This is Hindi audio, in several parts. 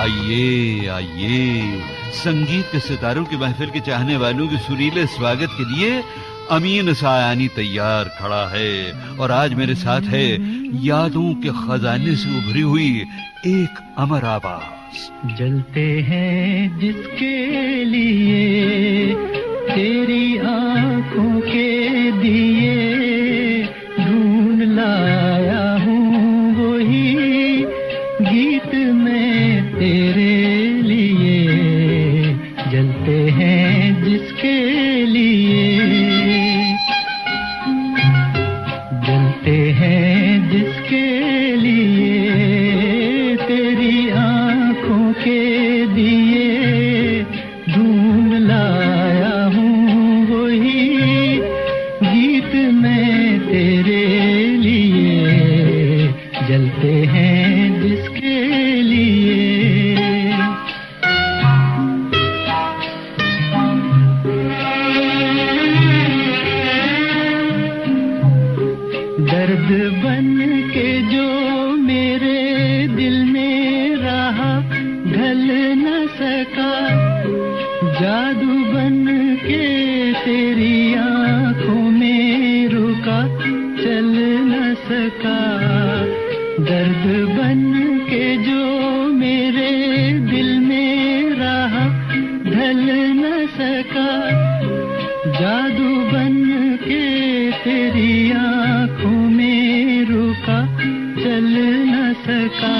आइए आइए, संगीत के सितारों की महफिल के चाहने वालों के सुरीले स्वागत के लिए अमीन सायानी तैयार खड़ा है। और आज मेरे साथ है यादों के खजाने से उभरी हुई एक अमर आवाज। जलते हैं जिसके लिए तेरी आंखों के दिए, ढूंढ लाया हूँ वही गीत मैं तेरे लिए। जलते हैं जिसके लिए, जलते हैं जिसके लिए तेरी आंखों के दिए, ढूंढ लाया हूँ वही गीत मैं तेरे लिए। जलते हैं जिसके लिए। दर्द बन के जो मेरे दिल में रहा, ढल न सका, जादू बन के तेरी आंखों में रुका, चल न सका। दर्द बन के जो मेरे दिल में रहा, ढल न सका, जादू बन के तेरी आंखों में रुका, चल न सका।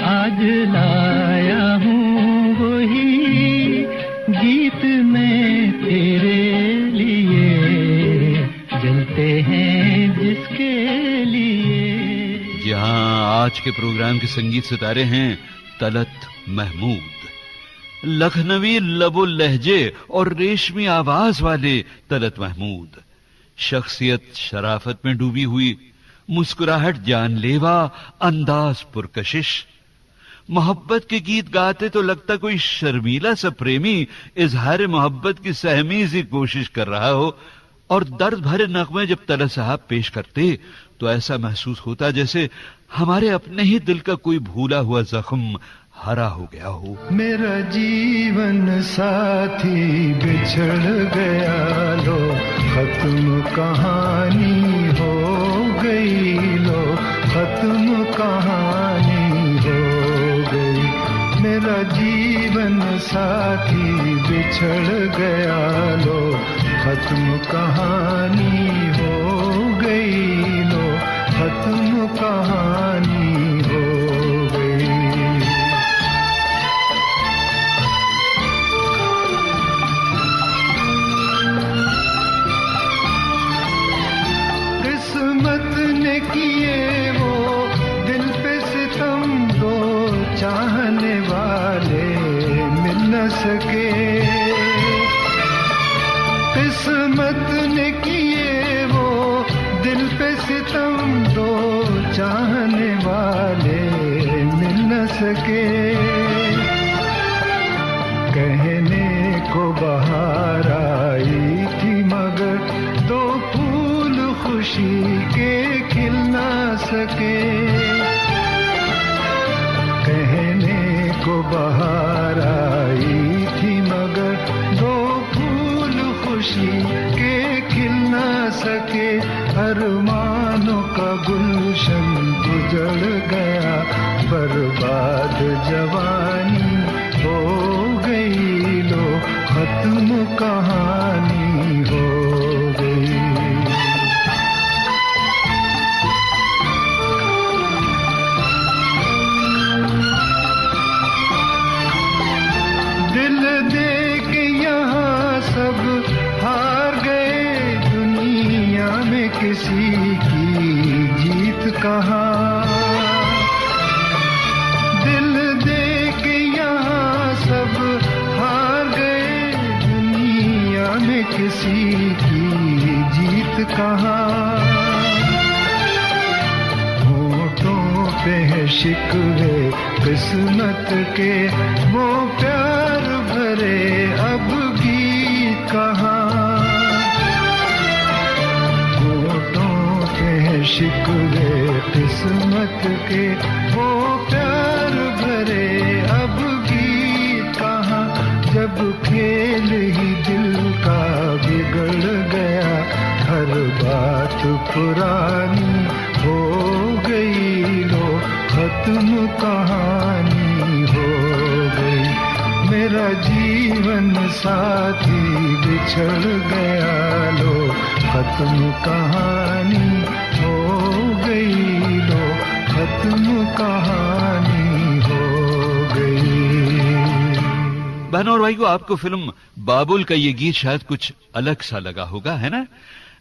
आज लाया हूँ वही गीत मैं तेरे लिए। जलते हैं जिसके लिए। जहां आज के प्रोग्राम के संगीत सितारे हैं तलत महमूद, लखनवी लबो लहजे और रेशमी आवाज वाले तलत महमूद। शख्सियत शराफत में डूबी हुई, मुस्कुराहट जानलेवा, अंदाज पुरकशिश। मोहब्बत के गीत गाते तो लगता कोई शर्मीला सा प्रेमी इजहार मोहब्बत की सहमी सी कोशिश कर रहा हो। और दर्द भरे नगमे जब तलत साहब पेश करते तो ऐसा महसूस होता जैसे हमारे अपने ही दिल का कोई भूला हुआ जख्म हरा हो गया हो। मेरा जीवन साथी बिछड़ गया, लो खत्म कहानी हो गई, लो खत्म कहानी हो गई। मेरा जीवन साथी बिछड़ गया, लो खत्म कहानी हो गई, लो खत्म कहानी हो गई। किस्मत ने किए वो दिल पे सितम, दो चाहने वाले मिल न सके। किस्मत ने किए वो दिल पे सितम, दो चाहने वाले मिल न सके। कहने को बहार आई थी मगर दो फूल खुशी के खिल ना सके। कहने को बहार आई थी मगर दो फूल खुशी के खिल ना सके। अरमानों का गुलशन उजड़ गया, बर्बाद जवानी हो गई, लो खत्म कहानी हो गई। दिल दे के यहाँ सब हार गए, दुनिया में किसी की जीत कहाँ। दिल दे के यहाँ सब हार गए, दुनिया में किसी की जीत कहाँ। होठों पे है शिकवे किस्मत के, वो प्यार भरे अब गीत कहाँ। होठों पे है शिकवे किस्मत के, वो प्यार भरे बात पुरानी हो गई, लो खत्म कहानी हो गई। मेरा जीवन साथी बिछड़ गया, लो खत्म कहानी हो गई, लो खत्म कहानी हो गई। बहनों और भाइयों, आपको फिल्म बाबुल का ये गीत शायद कुछ अलग सा लगा होगा, है ना?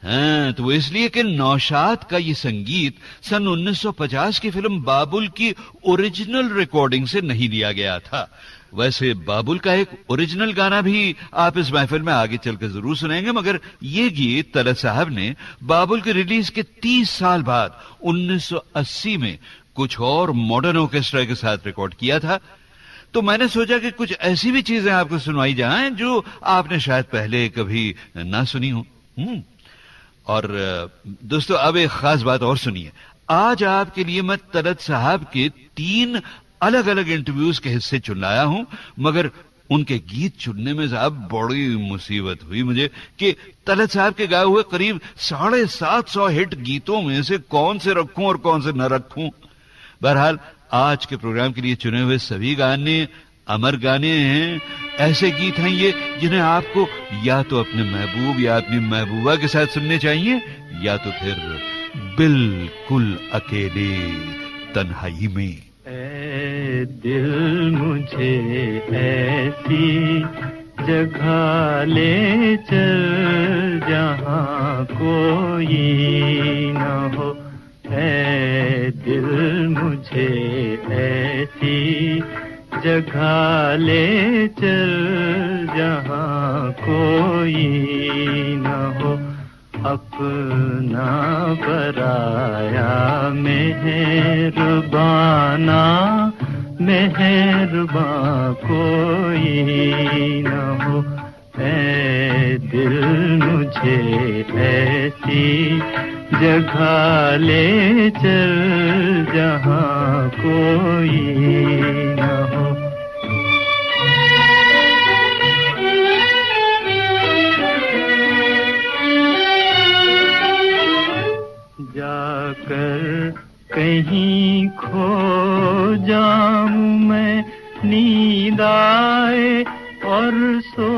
हाँ, तो इसलिए कि नौशाद का ये संगीत सन 1950 की फिल्म बाबुल की ओरिजिनल रिकॉर्डिंग से नहीं लिया गया था। वैसे बाबुल का एक ओरिजिनल गाना भी आप इस महफिल में आगे चलकर जरूर सुनेंगे, मगर ये गीत तलत साहब ने बाबुल के रिलीज के 30 साल बाद 1980 में कुछ और मॉडर्न ऑर्केस्ट्रा के साथ रिकॉर्ड किया था। तो मैंने सोचा कि कुछ ऐसी भी चीजें आपको सुनवाई जाएं जो आपने शायद पहले कभी ना सुनी हो। और दोस्तों, अब एक खास बात और सुनिए। आज आपके लिए मैं तलत साहब के 3 अलग अलग इंटरव्यूज के हिस्से चुन लाया हूं, मगर उनके गीत चुनने में साहब बड़ी मुसीबत हुई मुझे कि तलत साहब के गाए हुए करीब 750 हिट गीतों में से कौन से रखूं और कौन से न रखूं। बहरहाल, आज के प्रोग्राम के लिए चुने हुए सभी गाने अमर गाने हैं। ऐसे गीत हैं ये जिन्हें आपको या तो अपने महबूब या अपनी महबूबा के साथ सुनने चाहिए, या तो फिर बिल्कुल अकेले तन्हाई में। ऐ दिल मुझे ऐसी जगह ले चल जहाँ कोई न हो, ऐ दिल मुझे ऐसी जगह ले चल जहाँ कोई न हो, अपना पराया मेहरबाना मेहरबान कोई न हो, ऐ दिल मुझे ऐसी जगह ले चल जहाँ कोई न हो। जाकर कहीं खो जाऊं मैं, नींद आए और सो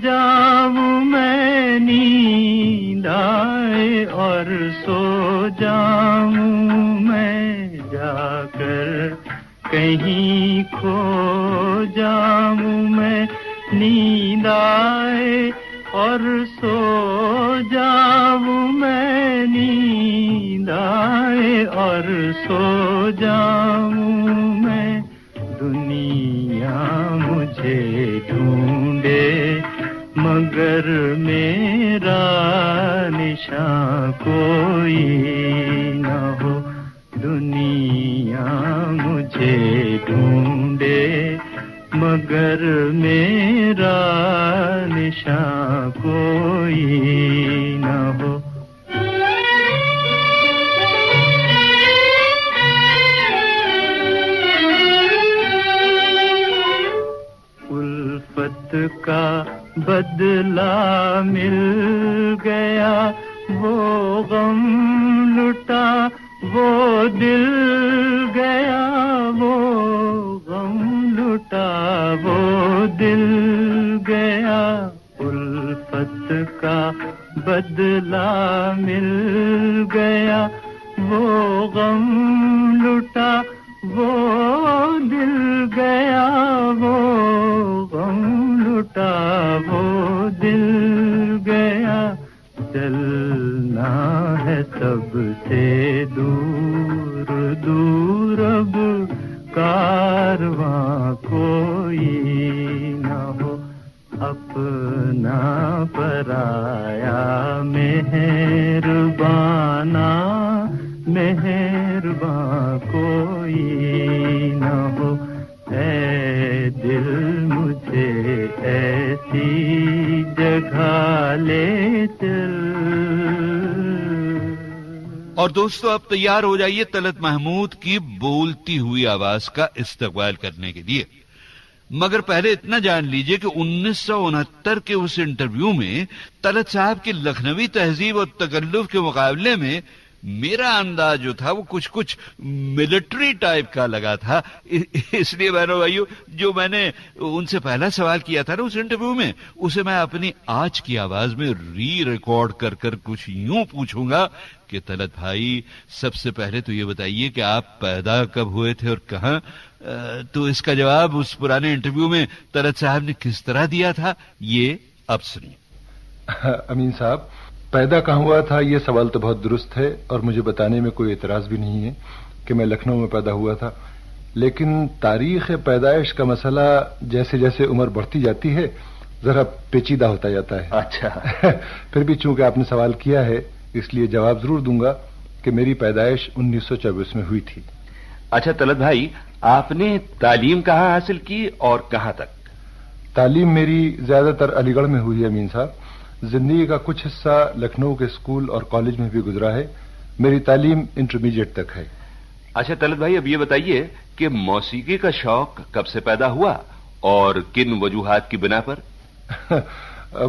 जाऊं मैं, नींद आए और सो जाऊं मैं, जाकर कहीं खो जाऊं मैं, नींद आए और सो जाऊं मैं, नींद आए और सो जाऊं मैं, दुनिया मुझे ढूंढे मगर मेरा निशान कोई न हो, दुनिया मुझे ढूंढे मगर मेरा निशान कोई न हो। उल्फत का बदला मिल गया, वो गम लुटा वो दिल गया, वो गम लुटा वो दिल गया, उल्फत का बदला मिल गया, वो गम लुटा वो दिल गया, वो गम लुटा वो दिल गया, चलना है सबसे दूर दूर अब कारवां कोई न हो, अपना पराया मेहरबाना मेहरबान कोई न हो, ऐ दिल मुझे ऐसी जगह ले चल। और दोस्तों, अब तैयार हो जाइए तलत महमूद की बोलती हुई आवाज का इस्तकबाल करने के लिए। मगर पहले इतना जान लीजिए कि 1969 के उस इंटरव्यू में तलत साहब की लखनवी तहजीब और तकल्लुफ के मुकाबले में मेरा अंदाज जो था वो कुछ कुछ मिलिट्री टाइप का लगा था। इसलिए बहनों भाइयों, जो मैंने उनसे पहला सवाल किया था ना उस इंटरव्यू में, उसे मैं अपनी आज की आवाज में री रिकॉर्ड कर कर कुछ यूं पूछूंगा कि तलत भाई, सबसे पहले तो ये बताइए कि आप पैदा कब हुए थे और कहां? तो इसका जवाब उस पुराने इंटरव्यू में तलत साहब ने किस तरह दिया था, ये अब सुनिए। अमीन साहब, पैदा कहाँ हुआ था ये सवाल तो बहुत दुरुस्त है और मुझे बताने में कोई एतराज भी नहीं है कि मैं लखनऊ में पैदा हुआ था। लेकिन तारीख पैदाइश का मसला जैसे जैसे उम्र बढ़ती जाती है जरा पेचीदा होता जाता है। अच्छा। फिर भी चूंकि आपने सवाल किया है इसलिए जवाब जरूर दूंगा कि मेरी पैदाइश 1924 में हुई थी। अच्छा तलत भाई, आपने तालीम कहाँ हासिल की और कहाँ तक? तालीम मेरी ज्यादातर अलीगढ़ में हुई है अमीन साहब। जिंदगी का कुछ हिस्सा लखनऊ के स्कूल और कॉलेज में भी गुजरा है। मेरी तालीम इंटरमीडिएट तक है। अच्छा तलत भाई, अब ये बताइए कि मौसीकी का शौक कब से पैदा हुआ और किन वजूहात की बिना पर?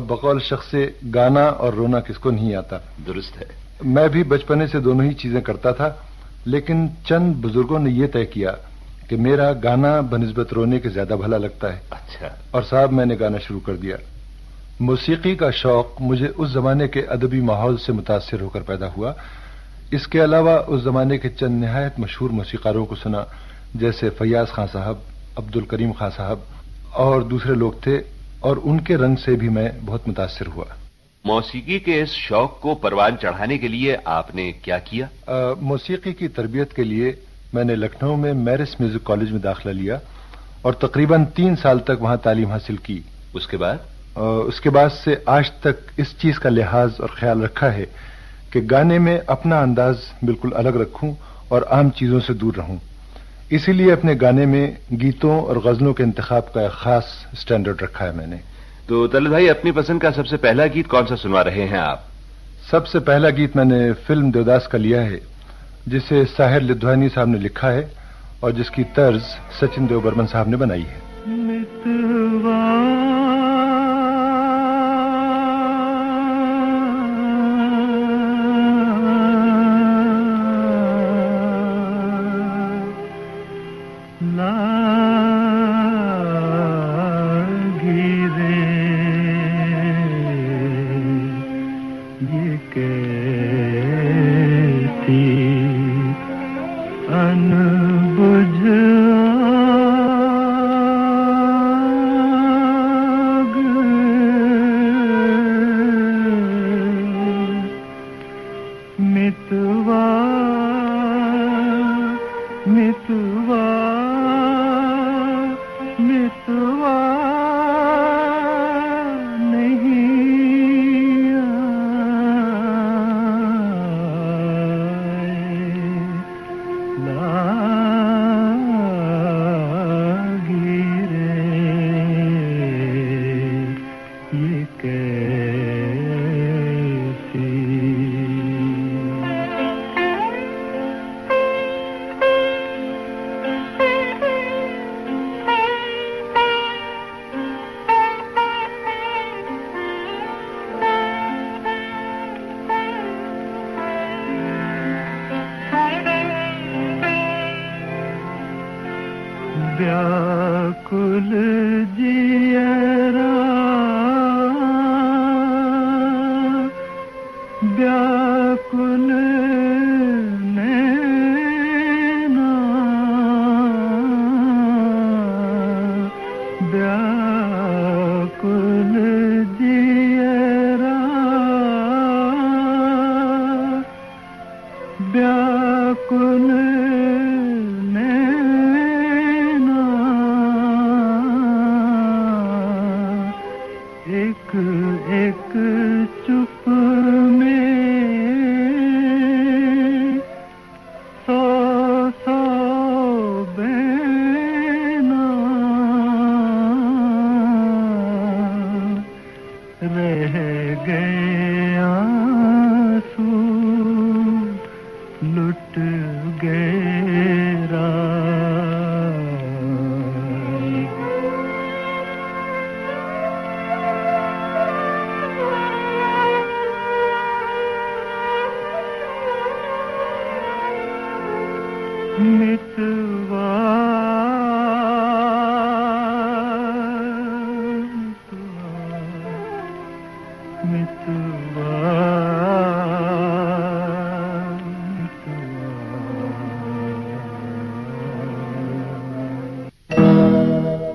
बकौल शख्स से गाना और रोना किसको नहीं आता। दुरुस्त है। मैं भी बचपने से दोनों ही चीजें करता था, लेकिन चंद बुजुर्गों ने यह तय किया कि मेरा गाना बनिस्बत रोने के ज्यादा भला लगता है। अच्छा। और साहब मैंने गाना शुरू कर दिया। मौसीकी का शौक मुझे उस जमाने के अदबी माहौल से मुतासिर होकर पैदा हुआ। इसके अलावा उस जमाने के चंद निहायत मशहूर मौसीकारों को सुना, जैसे फैयाज खां साहब, अब्दुल करीम खां साहब और दूसरे लोग थे, और उनके रंग से भी मैं बहुत मुतासिर हुआ। मौसीकी के इस शौक को परवान चढ़ाने के लिए आपने क्या किया? मौसीकी की तरबियत के लिए मैंने लखनऊ में मैरिस म्यूजिक कॉलेज में दाखिला लिया और तकरीबन 3 साल तक वहां तालीम हासिल की। उसके बाद से आज तक इस चीज का लिहाज और ख्याल रखा है कि गाने में अपना अंदाज बिल्कुल अलग रखूं और आम चीजों से दूर रहूं। इसीलिए अपने गाने में गीतों और गजलों के इंतखाब का एक खास स्टैंडर्ड रखा है मैंने। तो तलत भाई, अपनी पसंद का सबसे पहला गीत कौन सा सुनवा रहे हैं आप? सबसे पहला गीत मैंने फिल्म देवदास का लिया है, जिसे साहिर लिध्वानी साहब ने लिखा है और जिसकी तर्ज सचिन देव बर्मन साहब ने बनाई है। व्याकुल जियरा व्याकुल नैना व्याकुल जियरा व्याकुल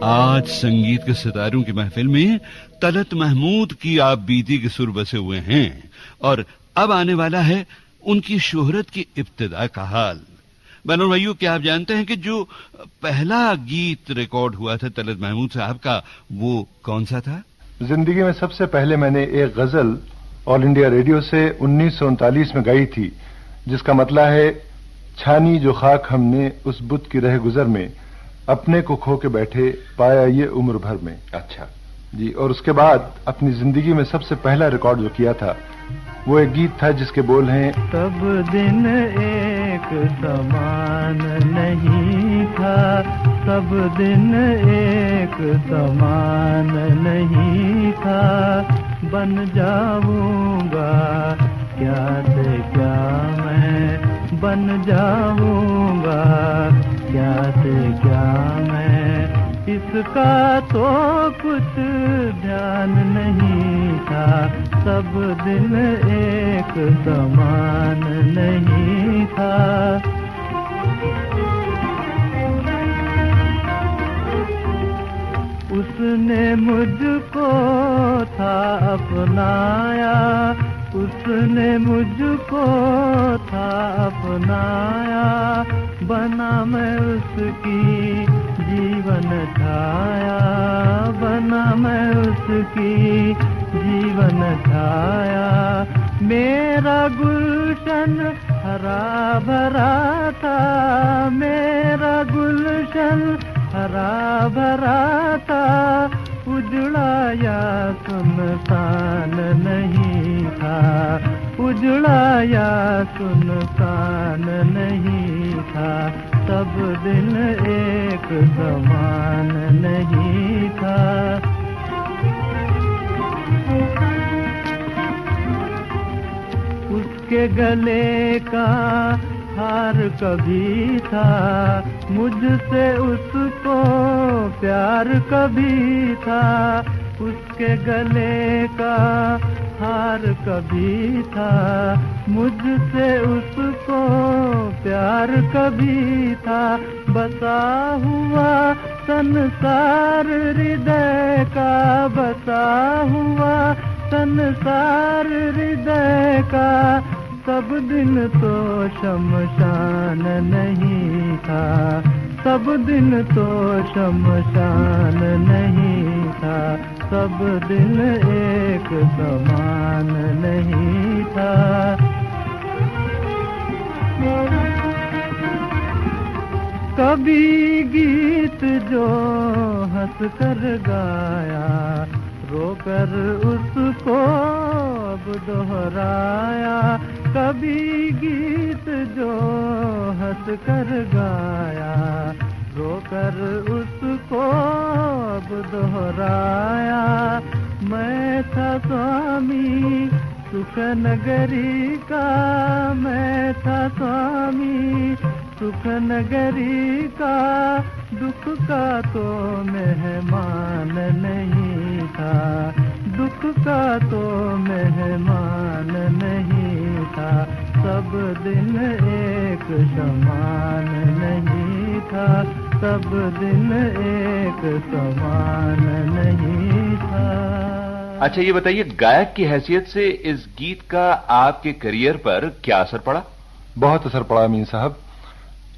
आज संगीत के सितारों की महफिल में तलत महमूद की आप बीती के सुर बसे हुए हैं और अब आने वाला है उनकी शोहरत की इब्तिदा का हाल। बहनों भाइयों, क्या आप जानते हैं कि जो पहला गीत रिकॉर्ड हुआ था तलत महमूद साहब का, वो कौन सा था? जिंदगी में सबसे पहले मैंने एक गजल ऑल इंडिया रेडियो से 1939 में गाई थी, जिसका मतलब है छानी जो खाक हमने उस बुत की रह गुजर में, अपने को खो के बैठे पाया ये उम्र भर में। अच्छा जी। और उसके बाद अपनी जिंदगी में सबसे पहला रिकॉर्ड जो किया था वो एक गीत था जिसके बोल हैं, सब दिन एक समान नहीं था, सब दिन एक समान नहीं था, बन जाऊंगा क्या से क्या मैं, बन जाऊंगा क्या से क्या मैं, इसका तो कुछ ध्यान नहीं था, सब दिन एक समान नहीं था। उसने मुझको था अपनाया, उसने मुझको था अपनाया, बना मैं उसकी जीवन छाया, बना मैं उसकी जीवन छाया, मेरा गुलशन हरा भरा था, मेरा गुलशन हरा भरा था, उजड़ा या सुनसान नहीं था, उजड़ा या सुनसान नहीं था, सब दिन एक समान नहीं था। उसके गले का हार कभी था, मुझसे उसको प्यार कभी था, उसके गले का हार कभी था, मुझसे उसको प्यार कभी था, बसा हुआ संसार हृदय का, बसा हुआ संसार हृदय का, सब दिन तो शमशान नहीं था, सब दिन तो शमशान नहीं था, सब दिन एक समान नहीं था। कभी गीत जो हंस कर गाया, रोकर उसको अब दोहराया, कभी गीत जो हंस कर गाया, रोकर उसको अब दोहराया, मैं था स्वामी सुख नगरी का, मैं था स्वामी सुख नगरी का, दुख का तो मेहमान नहीं था, दुख का तो मेहमान नहीं था, सब दिन एक समान नहीं था, सब दिन एक समान नहीं था। अच्छा, ये बताइए, गायक की हैसियत से इस गीत का आपके करियर पर क्या असर पड़ा? बहुत असर पड़ा अमीन साहब,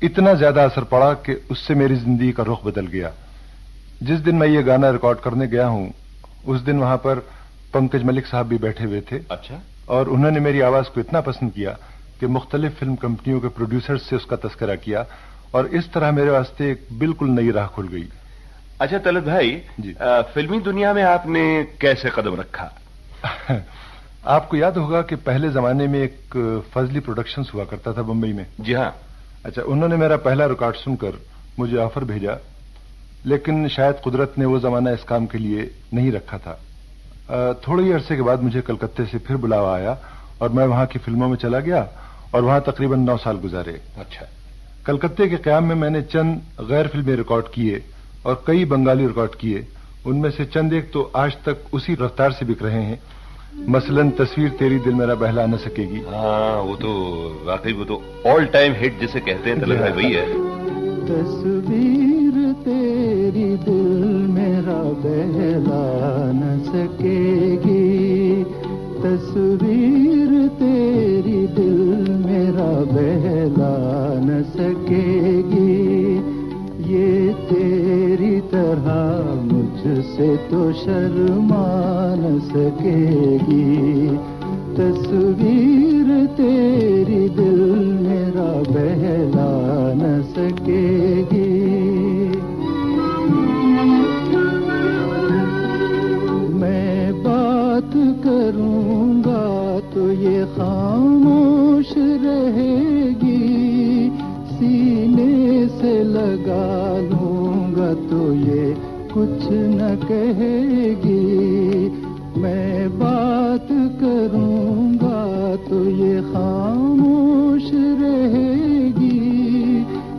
इतना ज्यादा असर पड़ा कि उससे मेरी जिंदगी का रुख बदल गया। जिस दिन मैं ये गाना रिकॉर्ड करने गया हूं, उस दिन वहां पर पंकज मलिक साहब भी बैठे हुए थे। अच्छा। और उन्होंने मेरी आवाज को इतना पसंद किया कि मुख्तलिफ फिल्म कंपनियों के प्रोड्यूसर्स से उसका तस्करा किया, और इस तरह मेरे वास्ते एक बिल्कुल नई राह खुल गई। अच्छा तलत भाई जी, फिल्मी दुनिया में आपने कैसे कदम रखा? आपको याद होगा कि पहले जमाने में एक फजली प्रोडक्शंस हुआ करता था बम्बई में। जी हाँ। अच्छा, उन्होंने मेरा पहला रिकॉर्ड सुनकर मुझे ऑफर भेजा, लेकिन शायद कुदरत ने वो जमाना इस काम के लिए नहीं रखा था। थोड़े ही अरसे के बाद मुझे कलकत्ते से फिर बुलावा आया और मैं वहां की फिल्मों में चला गया और वहां तकरीबन 9 साल गुजारे। अच्छा। कलकत्ते के क़याम में मैंने चंद गैर फिल्में रिकॉर्ड किए और कई बंगाली रिकॉर्ड किए। उनमें से चंद एक तो आज तक उसी रफ्तार से बिक रहे हैं। मसलन तस्वीर तेरी दिल मेरा बहला न सकेगी। हाँ, वो तो वाकई वो तो ऑल टाइम हिट जिसे कहते हैं तलत भाई, वही है। तस्वीर तेरी दिल बहला न सकेगी, तस्वीर तेरी दिल मेरा बहला न सकेगी। ये तेरी तरह मुझसे तो शर्मा न सकेगी, तस्वीर तेरी दिल मेरा बहला न सकेगी। मैं बात करूंगा तो ये खामोश रहेगी, सीने से लगा लूंगा तो ये कुछ न कहेगी। मैं बात करूंगा तो ये खामोश रहेगी,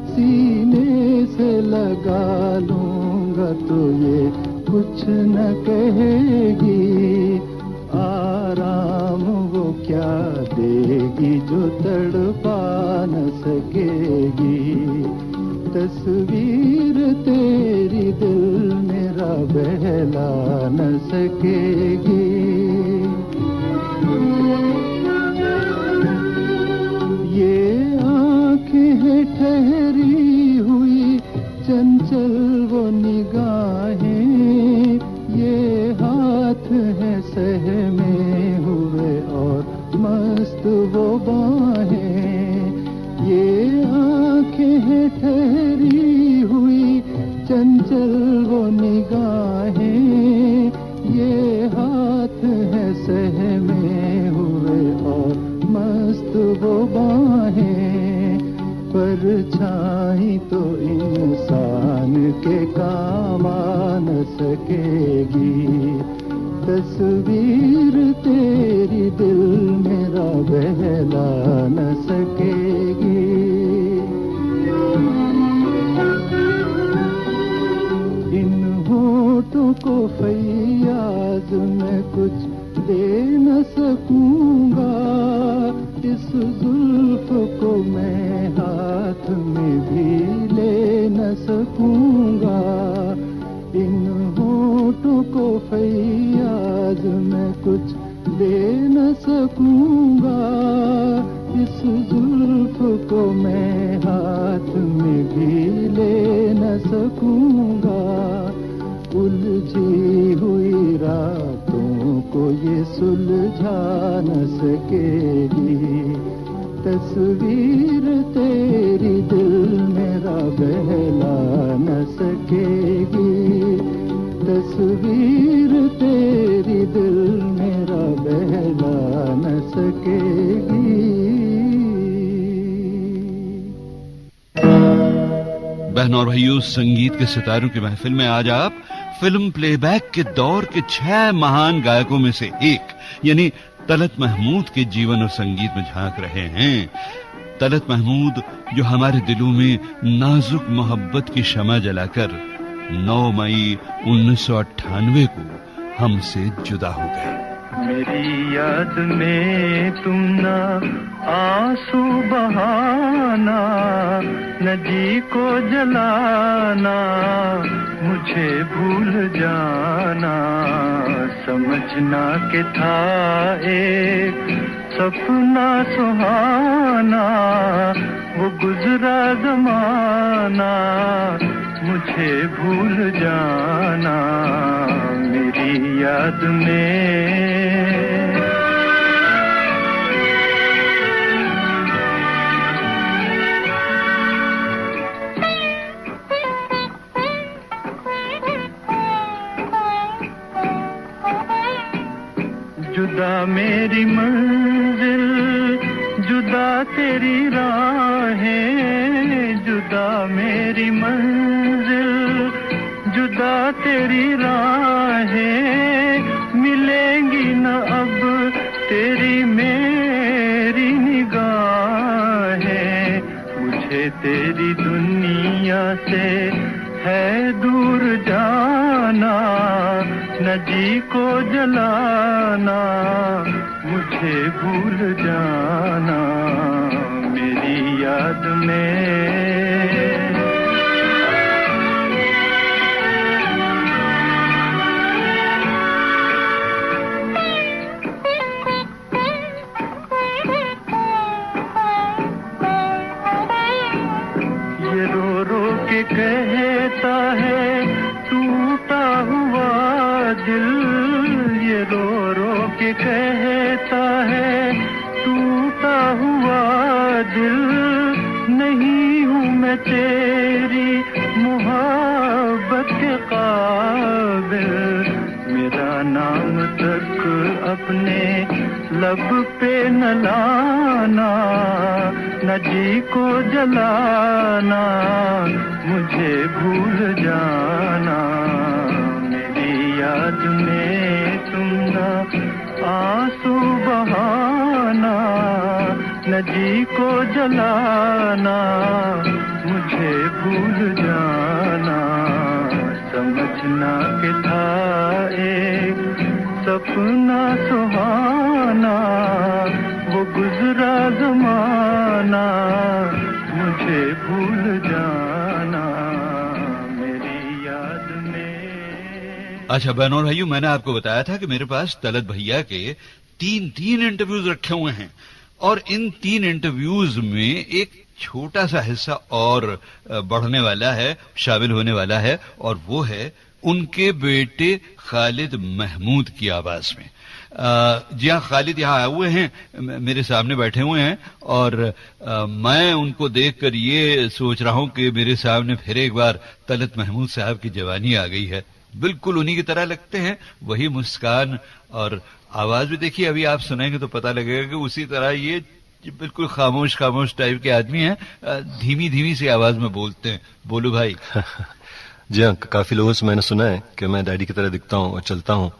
सीने से लगा लूंगा तो ये कुछ न कहेगी। आराम वो क्या देगी जो तड़पा न सकेगी, तस्वीर तेरी दिल मेरा बहला न सकेगी। ये आंखें हैं ठहरी हुई चंचल वो निगाहें, ये हाथ हैं सहमे हुए और मस्त वो बाहें। ये आंखें हैं ठहरी हुई चंचल वो निगाहें, ये हाथ हैं सहमे हुए और मस्त वो बाहें। परछाई तो इंसान के काम आ न सकेगी, तस्वीर तेरी दिल मेरा बहला न सकेगी। इन होठों को फैयाज में कुछ दे न सकूंगा, इस जुल्फ को मैं हाथ में भी ले न सकूंगा। इन होठों को फैयाज में कुछ दे न सकूंगा, इस जुल्फ को मैं हाथ में भी ले न सकूंगा। उलझी हुई रातों को ये सुलझा न सकेगी, तस्वीर तेरी दिल मेरा बहला न सकेगी, तस्वीर तेरी दिल मेरा बहला न सकेगी। बहनों और भाइयों, संगीत के सितारों की महफिल में आज आप फिल्म प्लेबैक के दौर के 6 महान गायकों में से एक यानी तलत महमूद के जीवन और संगीत में झांक रहे हैं। तलत महमूद जो हमारे दिलों में नाजुक मोहब्बत की शमा जलाकर 9 मई 1998 को हमसे जुदा हो गए। मेरी याद में तुम ना आंसू बहाना, न जी को जलाना, मुझे भूल जाना। समझना के था एक सपना सुहाना, वो गुजरा जमाना, मुझे भूल जाना। मेरी याद में जुदा मेरी मंजिल, जुदा तेरी राहें, जुदा मेरी मंजिल, जुदा तेरी राहें, मिलेंगी न अब तेरी मेरी निगाहें। मुझे तेरी दुनिया से है दूर जाना, न जी को जलाना, मुझे भूल जाना। मेरी याद में कहता है टूटा हुआ दिल, ये रो रो के कहता है टूटा हुआ दिल, नहीं हूँ मैं तेरी मोहब्बत के काबिल, मेरा नाम तक अपने लब पे न लाना, न जी को जलाना, मुझे भूल जाना, मेरी याद में तुम ना आंसू बहाना, न जी को जलाना, मुझे भूल जाना, समझना कि था एक सपना सुहाना, वो गुजरा ज़माना, मुझे भूल जाना, मेरी याद में। अच्छा बहनों और भाइयों, मैंने आपको बताया था कि मेरे पास तलत भैया के तीन इंटरव्यूज रखे हुए हैं, और इन 3 इंटरव्यूज में एक छोटा सा हिस्सा और बढ़ने वाला है, शामिल होने वाला है, और वो है उनके बेटे खालिद महमूद की आवाज में। जी हाँ, खालिद यहाँ आए हुए हैं, मेरे सामने बैठे हुए हैं, और मैं उनको देखकर ये सोच रहा हूं कि मेरे सामने फिर एक बार तलत महमूद साहब की जवानी आ गई है। बिल्कुल उन्हीं की तरह लगते हैं, वही मुस्कान, और आवाज भी देखिए, अभी आप सुनेंगे तो पता लगेगा कि उसी तरह ये बिल्कुल खामोश टाइप के आदमी हैं, धीमी धीमी सी आवाज में बोलते हैं। बोलू भाई। जी हाँ, काफी लोगों से मैंने सुना है कि मैं डैडी की तरह दिखता हूँ और चलता हूँ,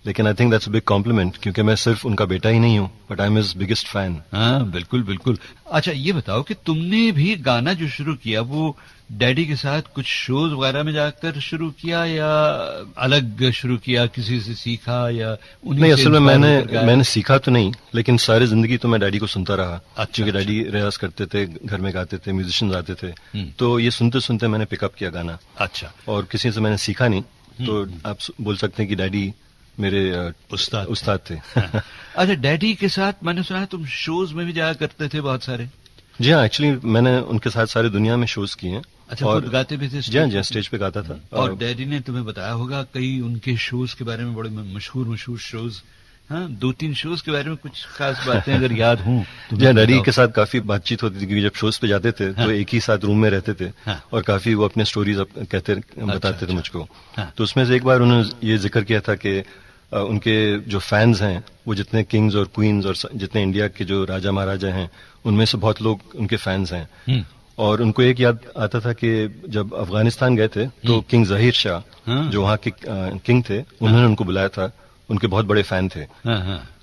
लेकिन I think that's a big complement, क्योंकि मैं सिर्फ उनका बेटा ही नहीं हूँ, but I am his biggest fan. हाँ बिल्कुल बिल्कुल। अच्छा ये बताओ कि तुमने भी गाना जो शुरू किया वो डैडी के साथ कुछ शोज वगैरह में जाकर शुरू किया, या अलग शुरू किया, किसी से सीखा, या नहीं, असल में मैंने सीखा तो नहीं, लेकिन सारी जिंदगी तो मैं डैडी को सुनता रहा। अच्छा, क्योंकि डैडी रियाज करते थे, घर में गाते थे, म्यूजिशियंस आते थे, तो ये सुनते सुनते मैंने पिकअप किया गाना। अच्छा, और किसी से मैंने सीखा नहीं, तो आप बोल सकते हैं कि डैडी मेरे उस्ताद थे। अच्छा, डैडी के साथ मैंने सुना है तुम शोज में भी जाया करते थे बहुत सारे। जी हाँ, एक्चुअली मैंने उनके साथ सारी दुनिया में शोज किए हैं। अच्छा, और खुद गाते भी थे? जी हाँ, स्टेज पे गाता था। और डैडी ने तुम्हें बताया होगा कई उनके शोज के बारे में, बड़े मशहूर शोज। हाँ, 2-3 शोज के बारे में कुछ खास बातें अगर याद हों तो। जी हाँ, डैडी के साथ काफी बातचीत होती थी, क्योंकि जब शोज पे जाते थे तो एक ही साथ रूम में रहते थे, और काफी वो अपने स्टोरीज बताते थे मुझको। तो उसमें से एक बार उन्होंने ये जिक्र किया था कि उनके जो फैंस हैं वो जितने किंग्स और क्वींस और जितने इंडिया के जो राजा महाराजा हैं उनमें से बहुत लोग उनके फैंस हैं। और उनको एक याद आता था कि जब अफगानिस्तान गए थे तो किंग जहीर शाह जो वहाँ के किंग थे, उन्होंने उनको बुलाया था, उनके बहुत बड़े फैन थे।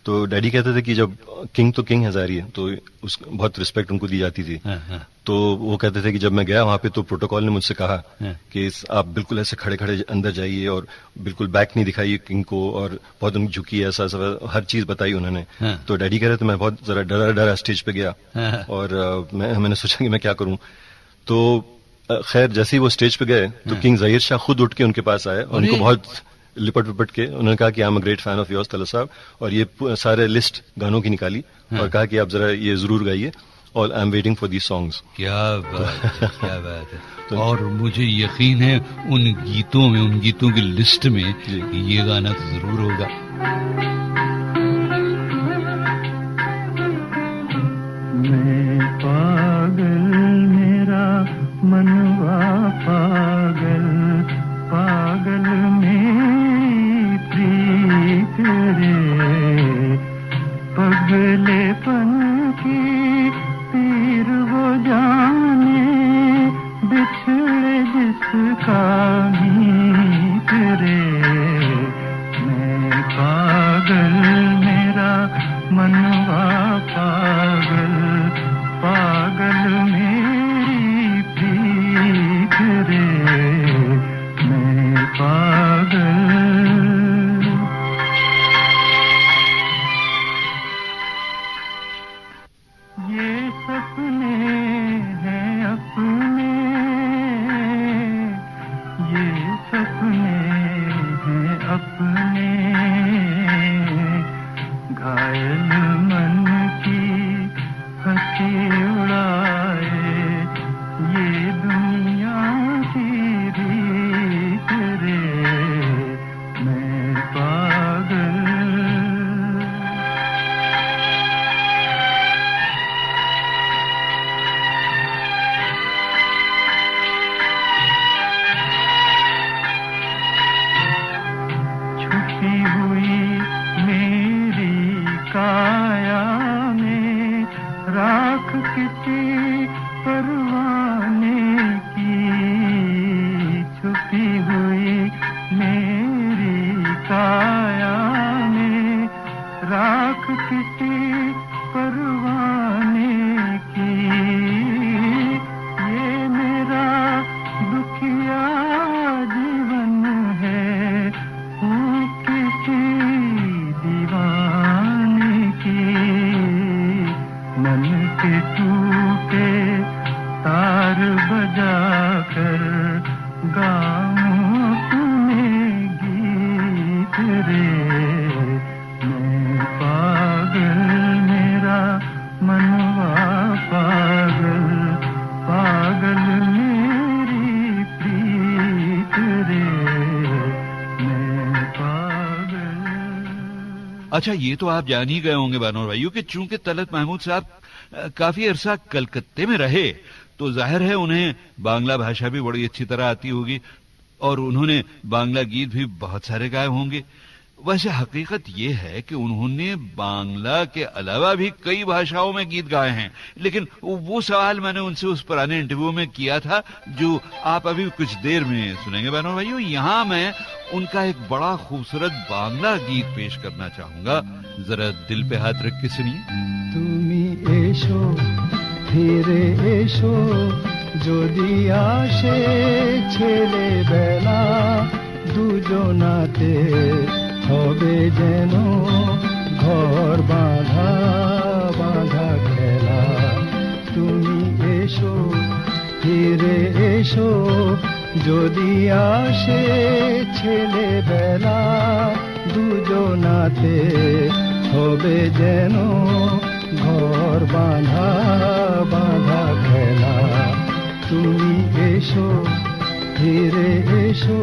तो डैडी कहते थे कि जब किंग तो किंग है जारी है, तो बहुत रिस्पेक्ट उनको दी जाती थी। तो वो कहते थे कि जब मैं गया वहां पे तो प्रोटोकॉल ने मुझसे कहा कि आप बिल्कुल ऐसे खड़े खड़े अंदर जाइए और बिल्कुल बैक नहीं दिखाइए किंग को, और बहुत उनको झुकी, ऐसा हर चीज बताई उन्होंने। तो डैडी कह रहे थे मैं बहुत जरा डरा स्टेज पे गया, और मैंने सोचा कि मैं क्या करूं। तो खैर जैसे ही वो स्टेज पे गए तो किंग जहीर शाह खुद उठ के उनके पास आए, और उनको बहुत लिपट विपट के उन्होंने कहा कि I am a great fan of yours Talat साहब, और ये सारे लिस्ट गानों की निकाली और कहा कि आप जरा ये जरूर गाइए, और I am waiting for these songs. क्या बात है, क्या बात है। तो और मुझे यकीन है उन गीतों की लिस्ट में ये गाना तो जरूर होगा। मैं पागल, मेरा मनवा पागल, पागल में प्रीत रे, पगलेपन की पीर वो जाने, बिछड़े जिसका मीत रे। मैं पागल, मेरा मनवा पागल, पागल मेरी प्रीत रे, मैं पागल। ये सपने हैं अपने, ये सपने हैं अपने, घायल मन की हंसी उड़ाए, ये दुनिया की अच्छा, ये तो आप जान ही गए होंगे बानोर भाइयों कि चूंकि तलत महमूद साहब काफी अरसा कलकत्ते में रहे, तो जाहिर है उन्हें बांग्ला भाषा भी बड़ी अच्छी तरह आती होगी और उन्होंने बांग्ला गीत भी बहुत सारे गाए होंगे। वैसे हकीकत यह है कि उन्होंने बांग्ला के अलावा भी कई भाषाओं में गीत गाए हैं, लेकिन वो सवाल मैंने उनसे उस पुराने इंटरव्यू में किया था जो आप अभी कुछ देर में सुनेंगे बानोर भाइयों। यहाँ मैं उनका एक बड़ा खूबसूरत बांग्ला गीत पेश करना चाहूंगा, जरा दिल पे हाथ रख के सुनिए। তুমি এসো ফিরে এসো যদি আসে ছেলেবেলা দুজনাতে হবে যেন ঘর বাঁধা বাঁধা খেলা। তুমি এসো ফিরে এসো যদি আসে ছেলেবেলা দুজনাতে হবে যেন ঘর বাঁধা বাঁধা খেলা। তুমি এসো ফিরে এসো।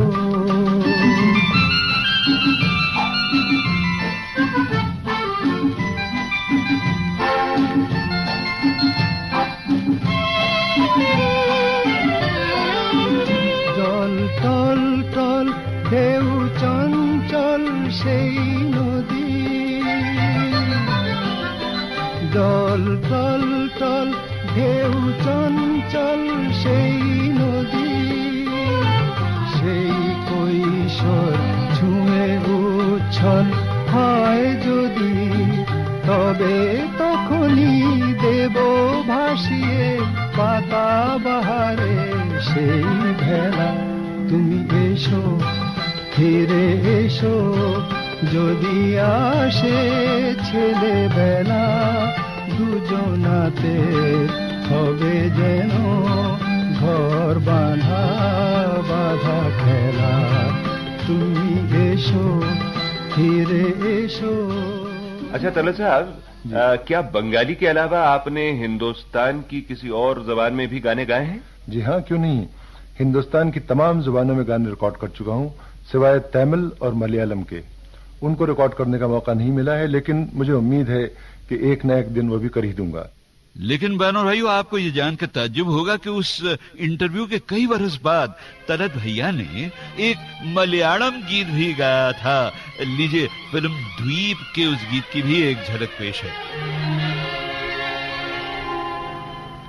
জল টল টল ঢেউ চঞ্চল সেই নদী, জল টল টল ঢেউ চঞ্চল সেই নদী, সেই কৈশোর ছুঁয়ে উচ্ছল হয় যদি তবে তখনই দেব ভাসিয়ে পাতা বাহারে সেই ভেলা। তুমি এসো ফিরে এসো যদি আসে ছেলেবেলা দুজনাতে হবে যেন ঘর বাঁধা বাঁধা খেলা। তুমি এসো ফিরে এসো। अच्छा तलत साहब, क्या बंगाली के अलावा आपने हिंदुस्तान की किसी और जबान में भी गाने गाए हैं? जी हाँ, क्यों नहीं। हिंदुस्तान की तमाम जुबानों में गाने रिकॉर्ड कर चुका हूँ सिवाय तमिल और मलयालम के। उनको रिकॉर्ड करने का मौका नहीं मिला है, लेकिन मुझे उम्मीद है कि एक न एक दिन वो भी कर ही दूंगा। लेकिन बहनों भाइयों, आपको ये जानकर ताज्जुब होगा कि उस इंटरव्यू के कई बरस बाद तलत भैया ने एक मलयालम गीत भी गाया था। लीजिए, फिल्म द्वीप के उस गीत की भी एक झलक पेश है।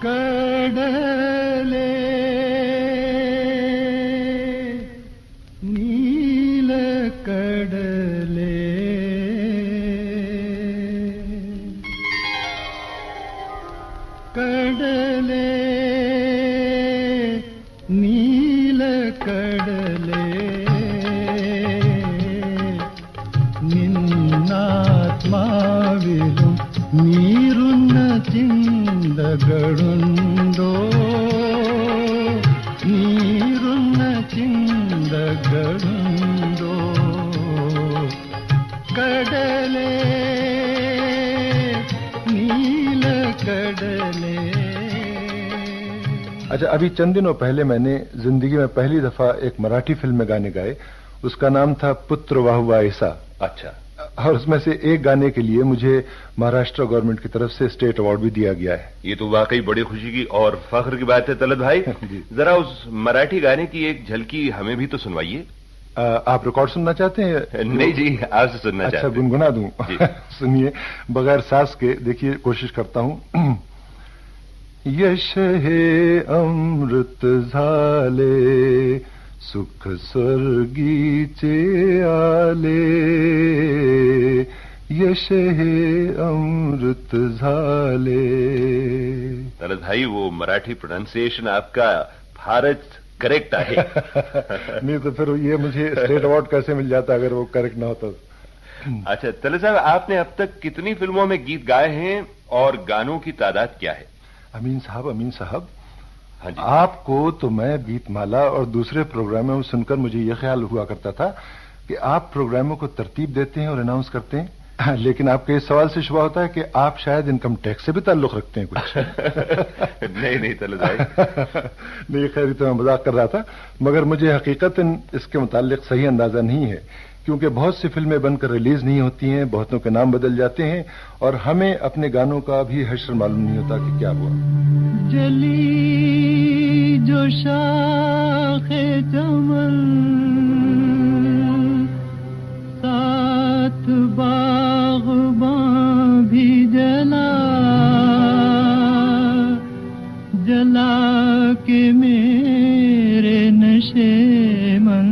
कडले नील कडले कडले नील कडले ನಿನ್ನಾತ್ಮಾವಿಲು ನೀರುನ್ನ ಚಿಂದಗಳುಂಡೋ ನೀರುನ್ನ ಚಿಂದಗಳುಂಡೋ ಕಡಲೆ नील कडले। अच्छा, अभी चंद दिनों पहले मैंने जिंदगी में पहली दफा एक मराठी फिल्म में गाने गाए। उसका नाम था पुत्र वाहुआ ऐसा। अच्छा। और उसमें से एक गाने के लिए मुझे महाराष्ट्र गवर्नमेंट की तरफ से स्टेट अवार्ड भी दिया गया है। ये तो वाकई बड़ी खुशी की और फख्र की बात है तलत भाई। जरा उस मराठी गाने की एक झलकी हमें भी तो सुनवाइए। आप रिकॉर्ड सुनना चाहते हैं? नहीं जी, आपसे सुनना चाहते हैं। अच्छा, गुनगुना दूं? सुनिए, बगैर सांस के देखिए, कोशिश करता हूं। यश हे अमृत झाले सुख स्वर्गीचे आले, यश हे अमृत झाले। तलत भाई, वो मराठी प्रोनाउंसिएशन आपका भारत करेक्ट है। नहीं तो फिर ये मुझे स्टेट अवार्ड कैसे मिल जाता अगर वो करेक्ट ना होता। अच्छा तलत साहब, आपने अब तक कितनी फिल्मों में गीत गाए हैं और गानों की तादाद क्या है? अमीन साहब, हाँ जी। आपको तो मैं गीतमाला और दूसरे प्रोग्रामों में सुनकर मुझे यह ख्याल हुआ करता था कि आप प्रोग्रामों को तरतीब देते हैं और अनाउंस करते हैं, लेकिन आपके इस सवाल से शुबा होता है कि आप शायद इनकम टैक्स से भी ताल्लुक रखते हैं कुछ। नहीं तलत भाई। नहीं, खैर तो मैं मजाक कर रहा था, मगर मुझे हकीकतन इसके मुतालिक सही अंदाजा नहीं है क्योंकि बहुत सी फिल्में बनकर रिलीज नहीं होती हैं, बहुतों के नाम बदल जाते हैं और हमें अपने गानों का भी हश्र मालूम नहीं होता कि क्या हुआ। जली जो शाखे चमन साथ बाग़बां भी जला, जला के मेरे नशे मन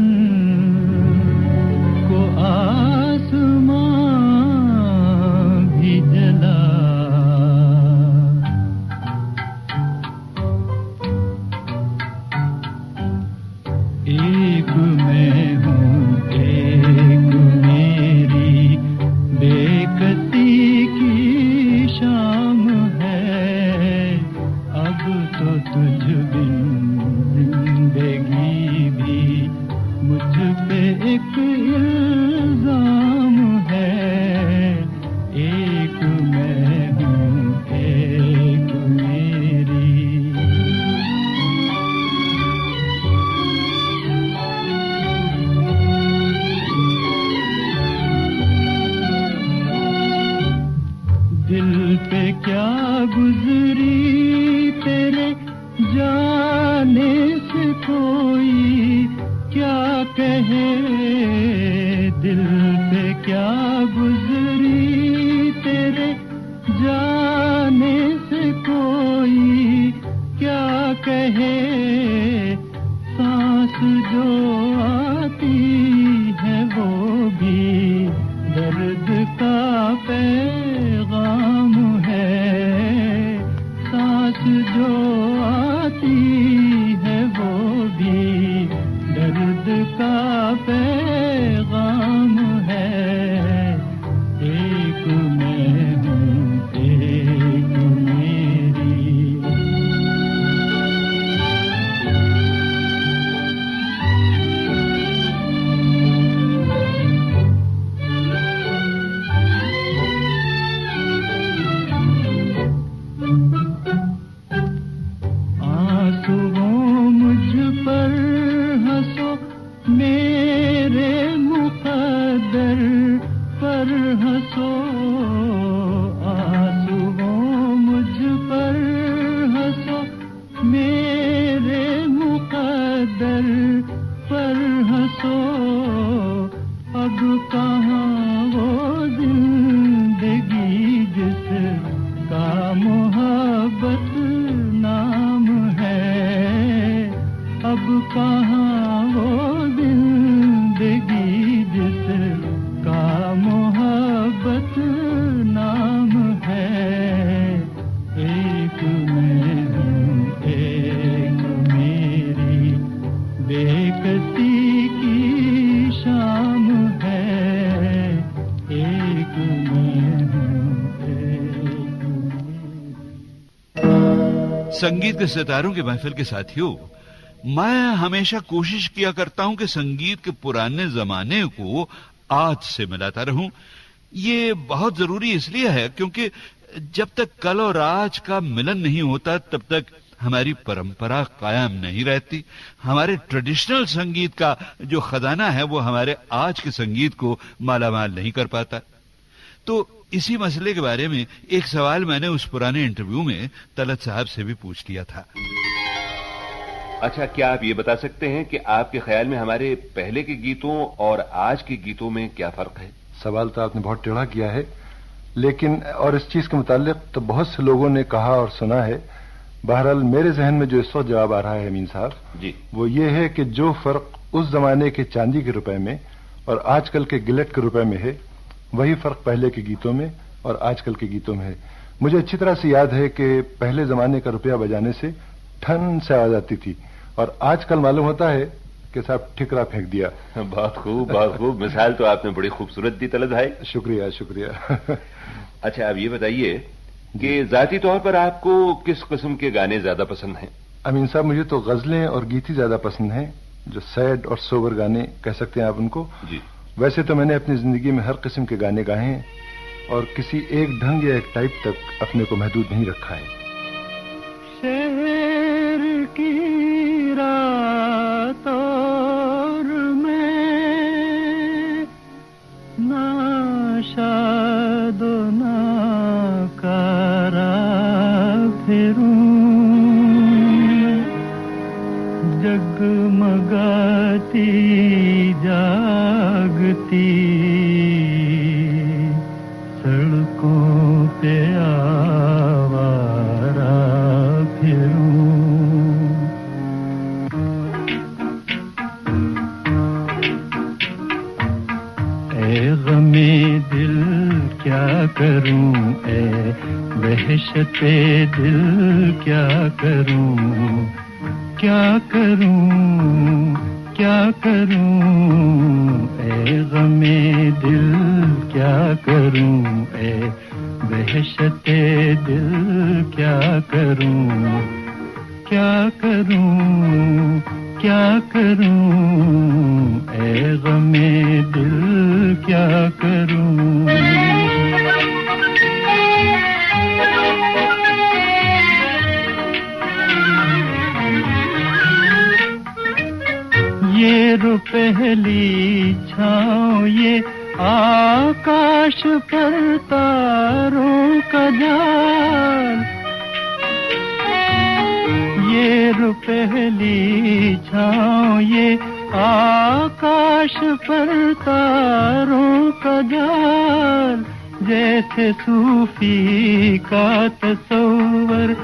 को आसमां भी जला। एक मैं हूँ एक मेरी बेकसी की शाम है, अब तो तुझ बिन जिंदगी भी मुझ पे एक इल्जाम है। एक मैं हूँ एक मेरी। दिल पे क्या गुजरी तेरे जाने से कोई क्या कहे, दिल पे क्या गुजरी तेरे जाने से कोई क्या कहे। सांस जो आती है वो भी दर्द का पैगाम है, सांस जो आती है वो भी दर्द का पैगाम है। एक मैं हूँ एक मेरी। आंसुओं मुझ पर हंसो मेरे मुक़द्दर पर हंसो, आंसुओं मुझ पर हंसो मेरे मुक़द्दर पर हंसो। अब कहाँ वो जिंदगी जिसका मोहब्बत नाम है, अब कहाँ वो जिंदगी जिसका मोहब्बत नाम है। एक मैं हूँ एक मेरी बेकसी की शाम है। एक मैं हूँ एक मेरी। संगीत के सितारों के महफिल के साथियों, मैं हमेशा कोशिश किया करता हूं कि संगीत के पुराने जमाने को आज से मिलाता रहूं। ये बहुत जरूरी इसलिए है क्योंकि जब तक कल और आज का मिलन नहीं होता तब तक हमारी परंपरा कायम नहीं रहती। हमारे ट्रेडिशनल संगीत का जो खजाना है वो हमारे आज के संगीत को मालामाल नहीं कर पाता। तो इसी मसले के बारे में एक सवाल मैंने उस पुराने इंटरव्यू में तलत साहब से भी पूछ लिया था। अच्छा, क्या आप ये बता सकते हैं कि आपके ख्याल में हमारे पहले के गीतों और आज के गीतों में क्या फर्क है? सवाल तो आपने बहुत टेढ़ा किया है, लेकिन और इस चीज के मुतालिक तो बहुत से लोगों ने कहा और सुना है। बहरहाल मेरे जहन में जो इस वक्त जवाब आ रहा है अमीन साहब जी, वो ये है कि जो फर्क उस जमाने के चांदी के रुपए में और आजकल के गिलेट के रुपए में है, वही फर्क पहले के गीतों में और आजकल के गीतों में है। मुझे अच्छी तरह से याद है कि पहले जमाने का रुपया बजाने से ठन से आवाज आती थी और आजकल मालूम होता है कि साहब ठिकरा फेंक दिया। बहुत खूब, बहुत खूब। मिसाल तो आपने बड़ी खूबसूरत दी तलत भाई। शुक्रिया शुक्रिया। अच्छा, अब ये बताइए कि जाती तौर पर आपको किस किस्म के गाने ज्यादा पसंद हैं? अमीन साहब, मुझे तो गजलें और गीत ही ज्यादा पसंद हैं, जो सैड और सोबर गाने कह सकते हैं आप उनको जी। वैसे तो मैंने अपनी जिंदगी में हर किस्म के गाने गाए हैं और किसी एक ढंग या एक टाइप तक अपने को महदूद नहीं रखा है। शहर की रात और मैं जाती जागती सड़कों पे आवारा फिरूं। ए गमे दिल क्या करूं, ए वहशते दिल क्या करूं, क्या करूं, क्या करूं, ए गमे दिल क्या करूं, ए वहशते दिल क्या करूं, क्या करूं, क्या करूं, ए गमे दिल क्या करूं। ये रो पहली छाँव ये आकाश पर तारों का जाल, ये रो पहली छाँव ये आकाश पर तारों का जाल, जैसे सूफी का तसव्वुर,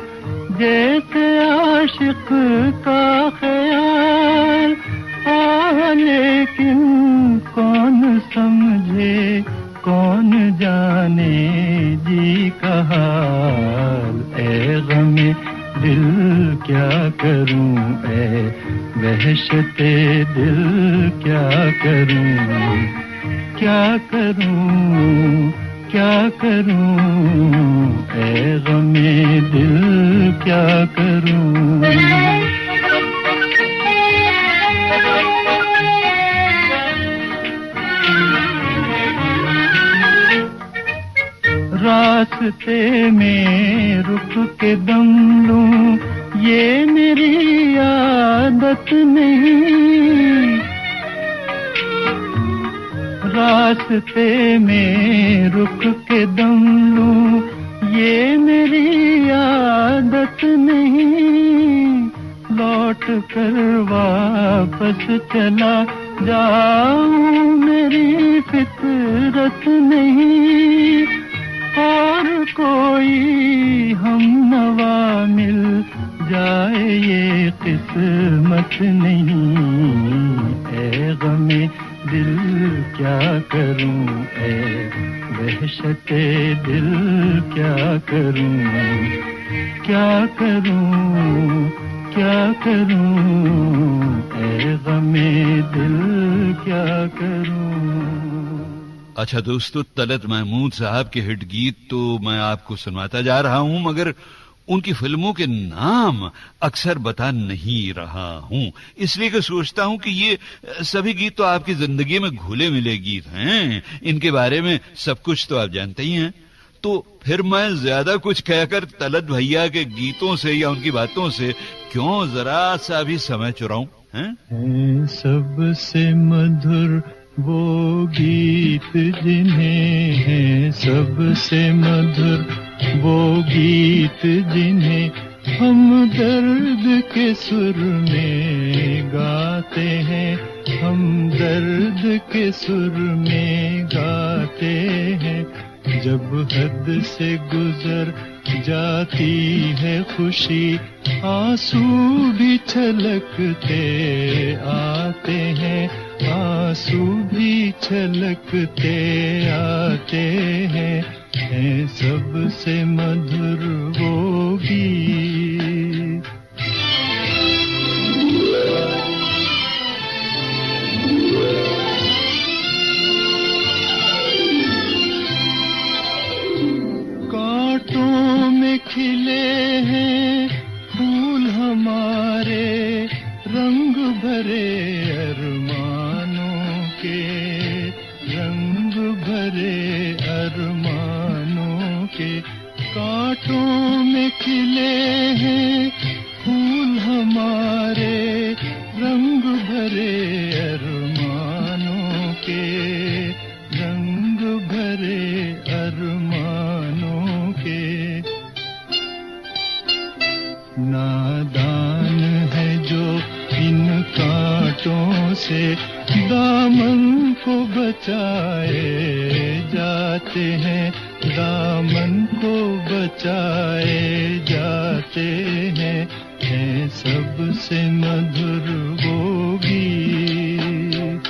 जैसे आशिक का ख्याल। लेकिन कौन समझे कौन जाने जी का हाल, ए गमे दिल क्या करूं, ए वहशते दिल क्या करूं, क्या करूं, क्या करूं, ए गमे दिल क्या करूं। रास्ते में रुक के दम लूं ये मेरी आदत नहीं, रास्ते में रुक के दम लूं ये मेरी आदत नहीं। लौट कर वापस चला जाऊं मेरी फितरत नहीं, और कोई हम नवा मिल जाए ये किस्मत नहीं। ए गमे दिल क्या करूं, ए वहशते दिल क्या करूं, क्या करूं, क्या करूं, ए गमे दिल क्या करूं। अच्छा दोस्तों, तलत महमूद साहब के हिट गीत तो मैं आपको सुनवाता जा रहा हूं, मगर उनकी फिल्मों के नाम अक्सर बता नहीं रहा हूं, इसलिए कि सोचता हूं कि ये सभी गीत तो आपकी जिंदगी में घुले मिले गीत हैं, इनके बारे में सब कुछ तो आप जानते ही हैं। तो फिर मैं ज्यादा कुछ कहकर तलत भैया के गीतों से या उनकी बातों से क्यों जरा सा भी समय चुराऊं, हैं? सबसे मधुर वो गीत जिन्हें हैं, सबसे मधुर वो गीत जिन्हें हम दर्द के सुर में गाते हैं, हम दर्द के सुर में गाते हैं। जब हद से गुजर जाती है खुशी, आंसू भी छलकते आते हैं, आंसू भी छलकते आते हैं। सबसे मधुर वो गीत। कांटों में खिले हैं फूल हमारे, रंग भरे अरमानों के, रंग भरे अरमानों के। कांटों में खिले हैं फूल हमारे, रंग भरे अरमानों के, रंग भरे अरमानों के। नादान है जो इन कांटों से दामन को बचाए जाते हैं, दामन को बचाए जाते हैं सबसे मधुर वो गीत।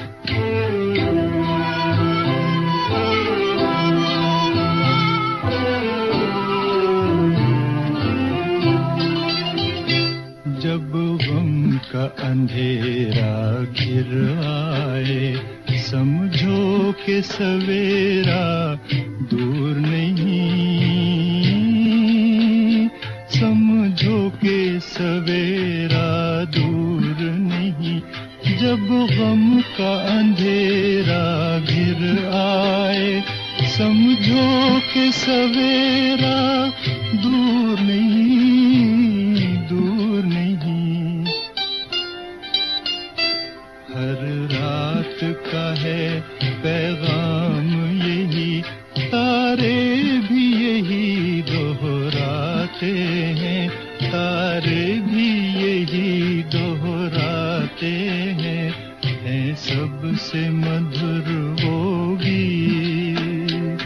जब गम का अंधेरा घिर आए, समझो कि सवेरा दूर नहीं, समझो कि सवेरा दूर नहीं। जब गम का अंधेरा घिर आए, समझो कि सवेरा दूर नहीं, दूर नहीं। हर रात का है पैगाम यही, तारे भी यही दोहराते हैं, तारे भी यही दोहराते हैं सबसे मधुर वो गीत।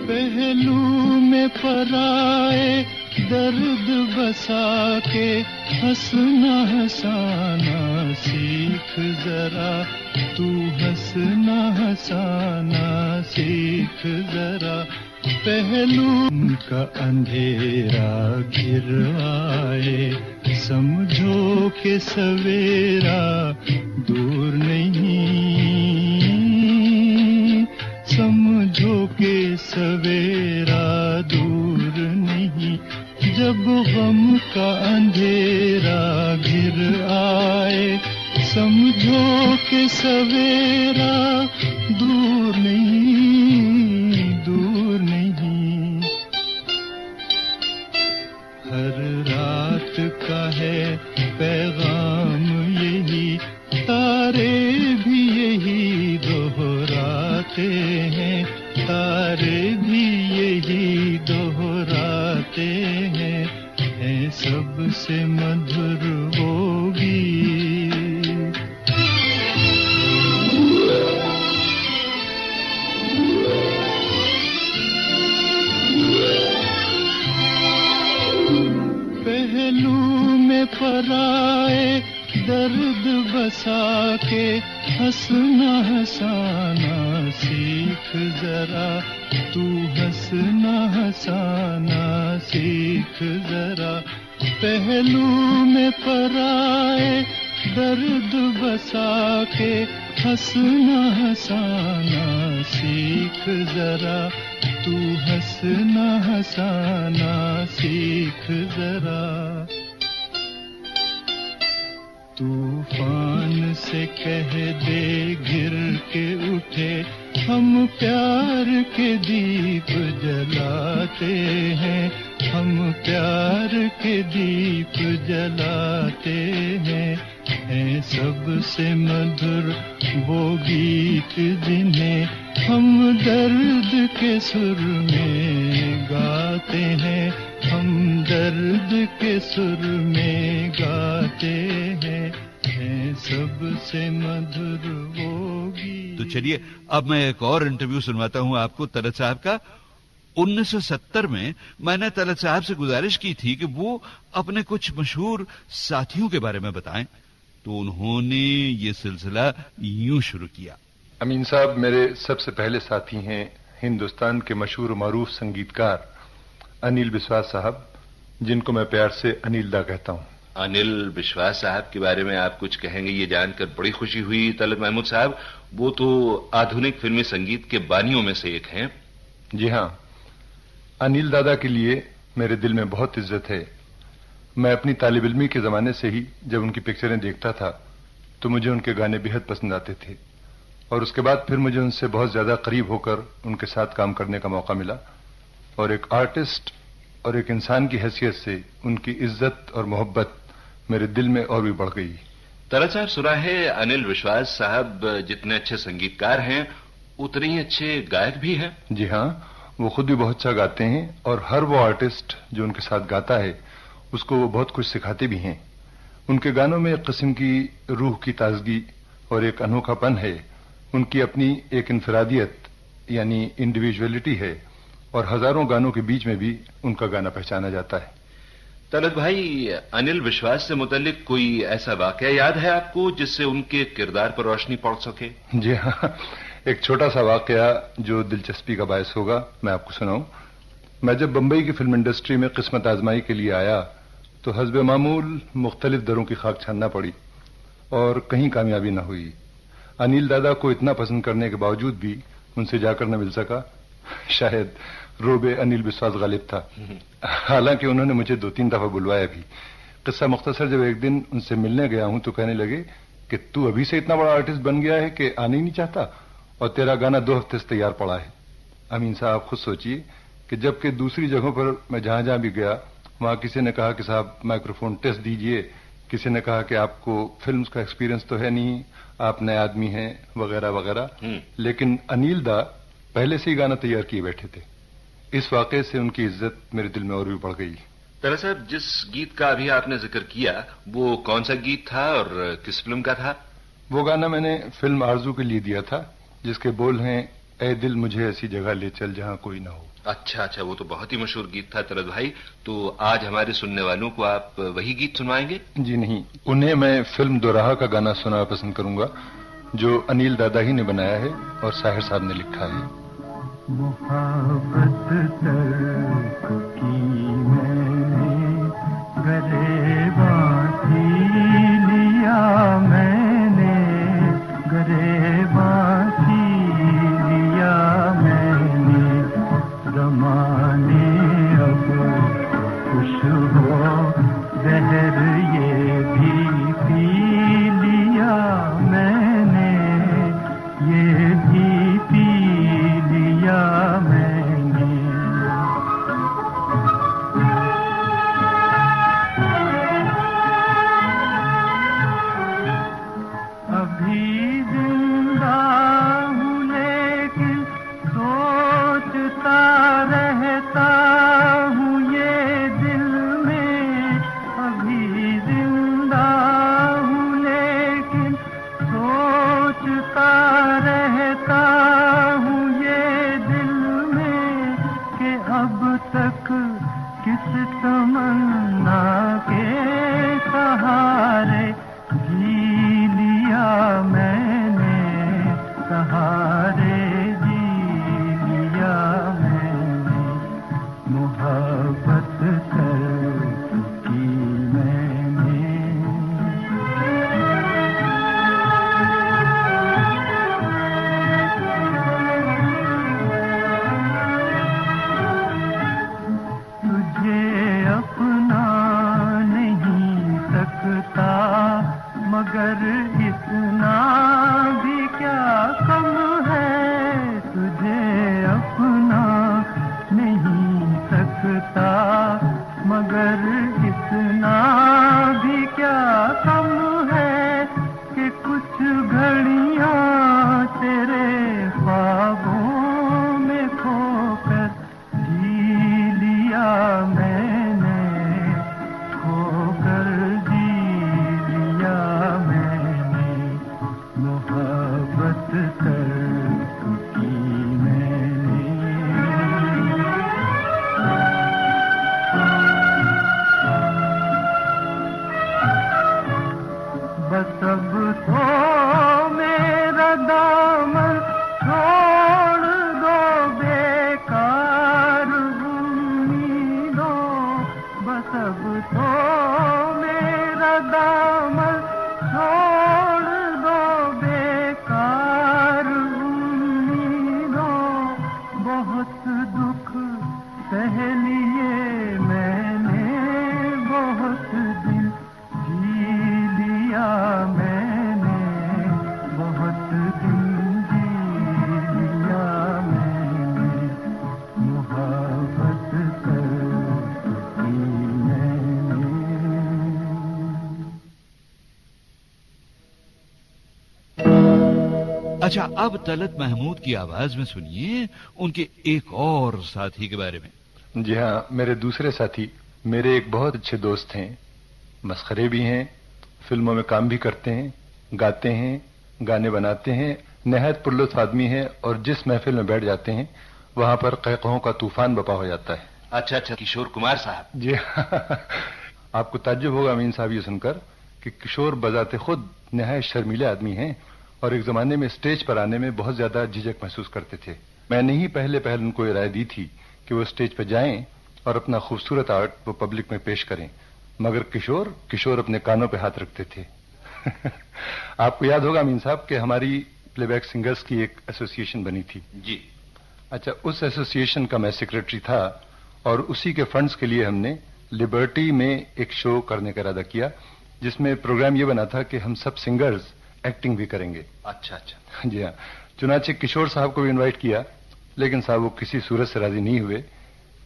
पहलू में पराए दर्द बसा के, हंसना हंसाना सीख जरा, तू हंसना हंसाना सीख जरा। पहलू का अंधेरा घिर आए, समझो कि सवेरा दूर नहीं, समझो कि सवेरा दूर नहीं। जब गम का अंधेरा घिर आए, समझो कि सवेरा दूर नहीं, दूर नहीं। हर रात का है पैगाम यही, तारे भी यही दोहराते हैं, तारे भी यही दोहराते हैं सबसे मधुर वो गीत। पहलू में पराए दर्द बसा के, हंसना हंसाना सीख जरा, तू हंसना हंसाना सीख जरा। पहलू में पराए दर्द बसा के, हंसना हंसाना सीख जरा, तू हंसना हंसाना सीख जरा। तूफान से कह दे घिर के उठे, हम प्यार के दीप जलाते हैं, हम प्यार के दीप जलाते हैं सबसे मधुर वो गीत जिन्हें हम दर्द के सुर में गाते हैं, हम दर्द के सुर में गाते हैं सबसे मधुर वो गीत। तो चलिए अब मैं एक और इंटरव्यू सुनवाता हूं आपको तलत साहब का। 1970 में मैंने तलत साहब से गुजारिश की थी कि वो अपने कुछ मशहूर साथियों के बारे में बताएं, तो उन्होंने ये सिलसिला यूं शुरू किया। अमीन साहब मेरे सबसे पहले साथी हैं हिंदुस्तान के मशहूर मारूफ संगीतकार अनिल बिस्वास साहब, जिनको मैं प्यार से अनिल दा कहता हूं। अनिल बिस्वास साहब के बारे में आप कुछ कहेंगे, ये जानकर बड़ी खुशी हुई। तलत महमूद साहब, वो तो आधुनिक फिल्मी संगीत के बानियों में से एक हैं। जी हां, अनिल दादा के लिए मेरे दिल में बहुत इज्जत है। मैं अपनी तालिब इल्मी के जमाने से ही जब उनकी पिक्चरें देखता था तो मुझे उनके गाने बेहद पसंद आते थे, और उसके बाद फिर मुझे उनसे बहुत ज्यादा करीब होकर उनके साथ काम करने का मौका मिला, और एक आर्टिस्ट और एक इंसान की हैसियत से उनकी इज्जत और मोहब्बत मेरे दिल में और भी बढ़ गई। तलत साहब, सुना है अनिल बिस्वास साहब जितने अच्छे संगीतकार हैं उतने ही अच्छे गायक भी हैं। जी हां, वो खुद भी बहुत अच्छा गाते हैं और हर वो आर्टिस्ट जो उनके साथ गाता है उसको वो बहुत कुछ सिखाते भी हैं। उनके गानों में एक किस्म की रूह की ताजगी और एक अनोखापन है। उनकी अपनी एक इनफरादियत यानी इंडिविजुअलिटी है और हजारों गानों के बीच में भी उनका गाना पहचाना जाता है। तलत भाई, अनिल विश्वास से मुतल्लिक कोई ऐसा वाकया याद है आपको जिससे उनके किरदार पर रोशनी पड़ सके? जी हाँ, एक छोटा सा वाकया जो दिलचस्पी का बायस होगा मैं आपको सुनाऊं। मैं जब बंबई की फिल्म इंडस्ट्री में किस्मत आजमाई के लिए आया तो हस्बे मामूल मुख्तलिफ दरों की खाक छानना पड़ी और कहीं कामयाबी न हुई। अनिल दादा को इतना पसंद करने के बावजूद भी उनसे जाकर न मिल सका। शायद रोबे अनिल विश्वास गालिब था। हालांकि उन्होंने मुझे 2-3 दफा बुलवाया भी। किस्सा मुख्तसर, जब एक दिन उनसे मिलने गया हूं तो कहने लगे कि तू अभी से इतना बड़ा आर्टिस्ट बन गया है कि आने ही नहीं चाहता और तेरा गाना 2 हफ्ते से तैयार पड़ा है। अमीन साहब, आप खुद सोचिए कि जबकि दूसरी जगहों पर मैं जहां जहां भी गया वहां किसी ने कहा कि साहब माइक्रोफोन टेस्ट दीजिए, किसी ने कहा कि आपको फिल्म्स का एक्सपीरियंस तो है नहीं, आप नए आदमी हैं, वगैरह वगैरह। लेकिन अनिल दा पहले से ही गाना तैयार किए बैठे थे। इस वाकये से उनकी इज्जत मेरे दिल में और भी बढ़ गई। तरह साहब, जिस गीत का अभी आपने जिक्र किया वो कौन सा गीत था और किस फिल्म का था? वो गाना मैंने फिल्म आरजू के लिए दिया था, जिसके बोल हैं, ऐ दिल मुझे ऐसी जगह ले चल जहां कोई ना हो। अच्छा, वो तो बहुत ही मशहूर गीत था तलत भाई। तो आज हमारे सुनने वालों को आप वही गीत सुनवाएंगे? जी नहीं, उन्हें मैं फिल्म दोराहा का गाना सुनाना पसंद करूंगा जो अनिल दादा ही ने बनाया है और साहिर साहब ने लिखा है। मोहब्बत तर्क की मैंने, गरेबां थी लिया मैंने, गरेबां थी लिया मैंने, ज़माने अब खुश हो ज़हर ये भी पी लिया मैंने, ये भी पी लिया मैंने। अभी जिंदा हूँ लेकिन सोचता रहता हूँ ये दिल में, अभी जिंदा हूँ लेकिन सोचता रहता हूँ ये दिल में कि अब तक किस तमन्ना के सहारे जी लिया मैंने, सहारे जी लिया मैंने, मोहब्बत की मैंने। तुझे अपना नहीं सकता मगर इतना भी क्या कम है, तुझे अपना नहीं सकता मगर इतना भी क्या कम है कि कुछ घड़ियां तेरे ख्वाबों में खोकर जी लिया मैंने, खोकर जी लिया मैंने, मोहब्बत की मैंने। बस अब तो मेरा दामन छोड़ दो बेकार उम्मीदों, बस अब तो मेरा दामन छोड़ दो बेकार उम्मीदों, बहुत दुख सह लिए मैंने, बहुत दिन जी लिया मैंने, बहुत दिन जी लिया मैंने, मोहब्बत की मैंने। अच्छा, अब तलत महमूद की आवाज में सुनिए उनके एक और साथी के बारे में। जी हाँ, मेरे दूसरे साथी मेरे एक बहुत अच्छे दोस्त हैं, मस्खरे भी हैं, फिल्मों में काम भी करते हैं, गाते हैं, गाने बनाते हैं, नहायत पुरलुत्फ आदमी है और जिस महफिल में बैठ जाते हैं वहां पर कहकहों का तूफान बपा हो जाता है। अच्छा अच्छा, किशोर कुमार साहब। जी आपको ताज्जुब होगा अमीन साहब ये सुनकर कि किशोर बजाते खुद नहायत शर्मीले आदमी हैं और एक जमाने में स्टेज पर आने में बहुत ज्यादा झिझक महसूस करते थे। मैंने ही पहले उनको ये राय दी थी कि वो स्टेज पर जाएं और अपना खूबसूरत आर्ट वो पब्लिक में पेश करें, मगर किशोर अपने कानों पे हाथ रखते थे। आपको याद होगा अमीन साहब कि हमारी प्लेबैक सिंगर्स की एक एसोसिएशन बनी थी। जी। अच्छा, उस एसोसिएशन का मैं सेक्रेटरी था और उसी के फंड्स के लिए हमने लिबर्टी में एक शो करने का इरादा किया, जिसमें प्रोग्राम ये बना था कि हम सब सिंगर्स एक्टिंग भी करेंगे। अच्छा अच्छा। जी हाँ, चुनाचे किशोर साहब को भी इनवाइट किया, लेकिन साहब वो किसी सूरत से राजी नहीं हुए।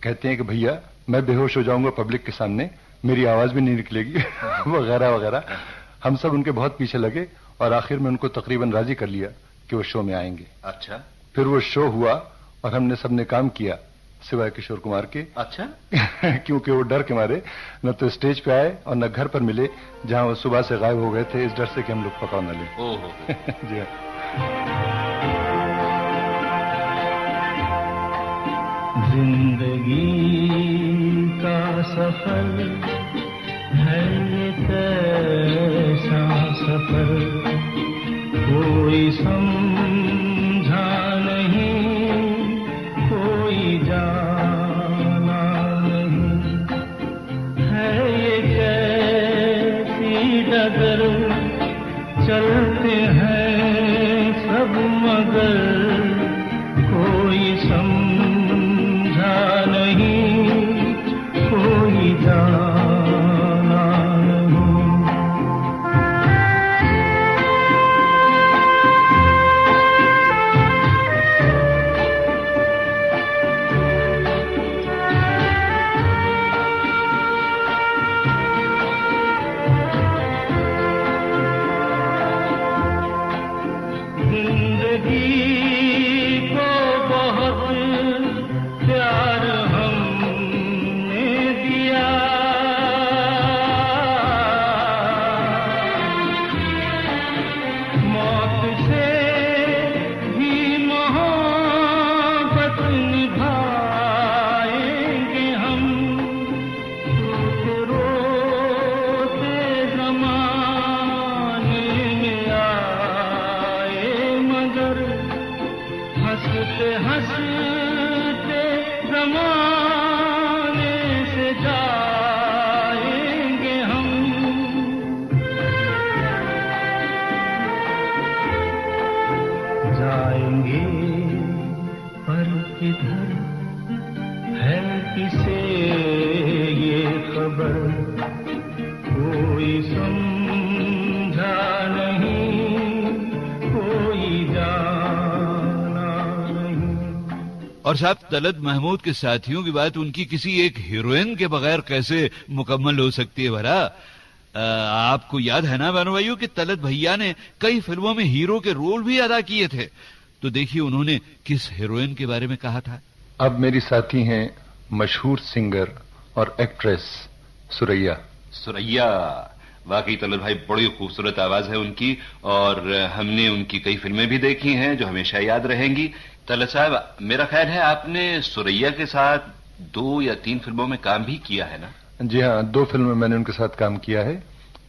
कहते हैं कि भैया मैं बेहोश हो जाऊंगा पब्लिक के सामने, मेरी आवाज भी नहीं निकलेगी वगैरह वगैरह। हम सब उनके बहुत पीछे लगे और आखिर में उनको तकरीबन राजी कर लिया कि वो शो में आएंगे। अच्छा। फिर वो शो हुआ और हमने सबने काम किया सिवाय किशोर कुमार के। अच्छा। क्योंकि वो डर के मारे न तो स्टेज पे आए और न घर पर मिले, जहां वो सुबह से गायब हो गए थे, इस डर से कि हम लोग पकड़ न लें। ओहो। जी हाँ। जिंदगी का सफर है ये कैसा सफर, कोई समझा नहीं, कोई जाना नहीं, है ये कैसी डगर, चलते हैं सब मगर कोई समझा नहीं, कोई जाना नहीं। हंसते हंसते ज़माने से जाएंगे हम, जाएंगे पर किधर है किसे ये खबर, कोई समझा नहीं, कोई जाना नहीं। और साहब, तलत महमूद के साथियों की बात उनकी किसी एक हीरोइन के बगैर कैसे मुकम्मल हो सकती है भला? आपको याद है ना बानो भाइयों कि तलत भैया ने कई फिल्मों में हीरो के रोल भी अदा किए थे। तो देखिए उन्होंने किस हीरोइन के बारे में कहा था। अब मेरी साथी हैं मशहूर सिंगर और एक्ट्रेस सुरैया। सुरैया, वाकई तलत भाई बड़ी खूबसूरत आवाज है उनकी और हमने उनकी कई फिल्में भी देखी हैं जो हमेशा याद रहेंगी। तलत साहब, मेरा ख्याल है आपने सुरैया के साथ 2 या 3 फिल्मों में काम भी किया है ना? जी हाँ, 2 फिल्म में मैंने उनके साथ काम किया है,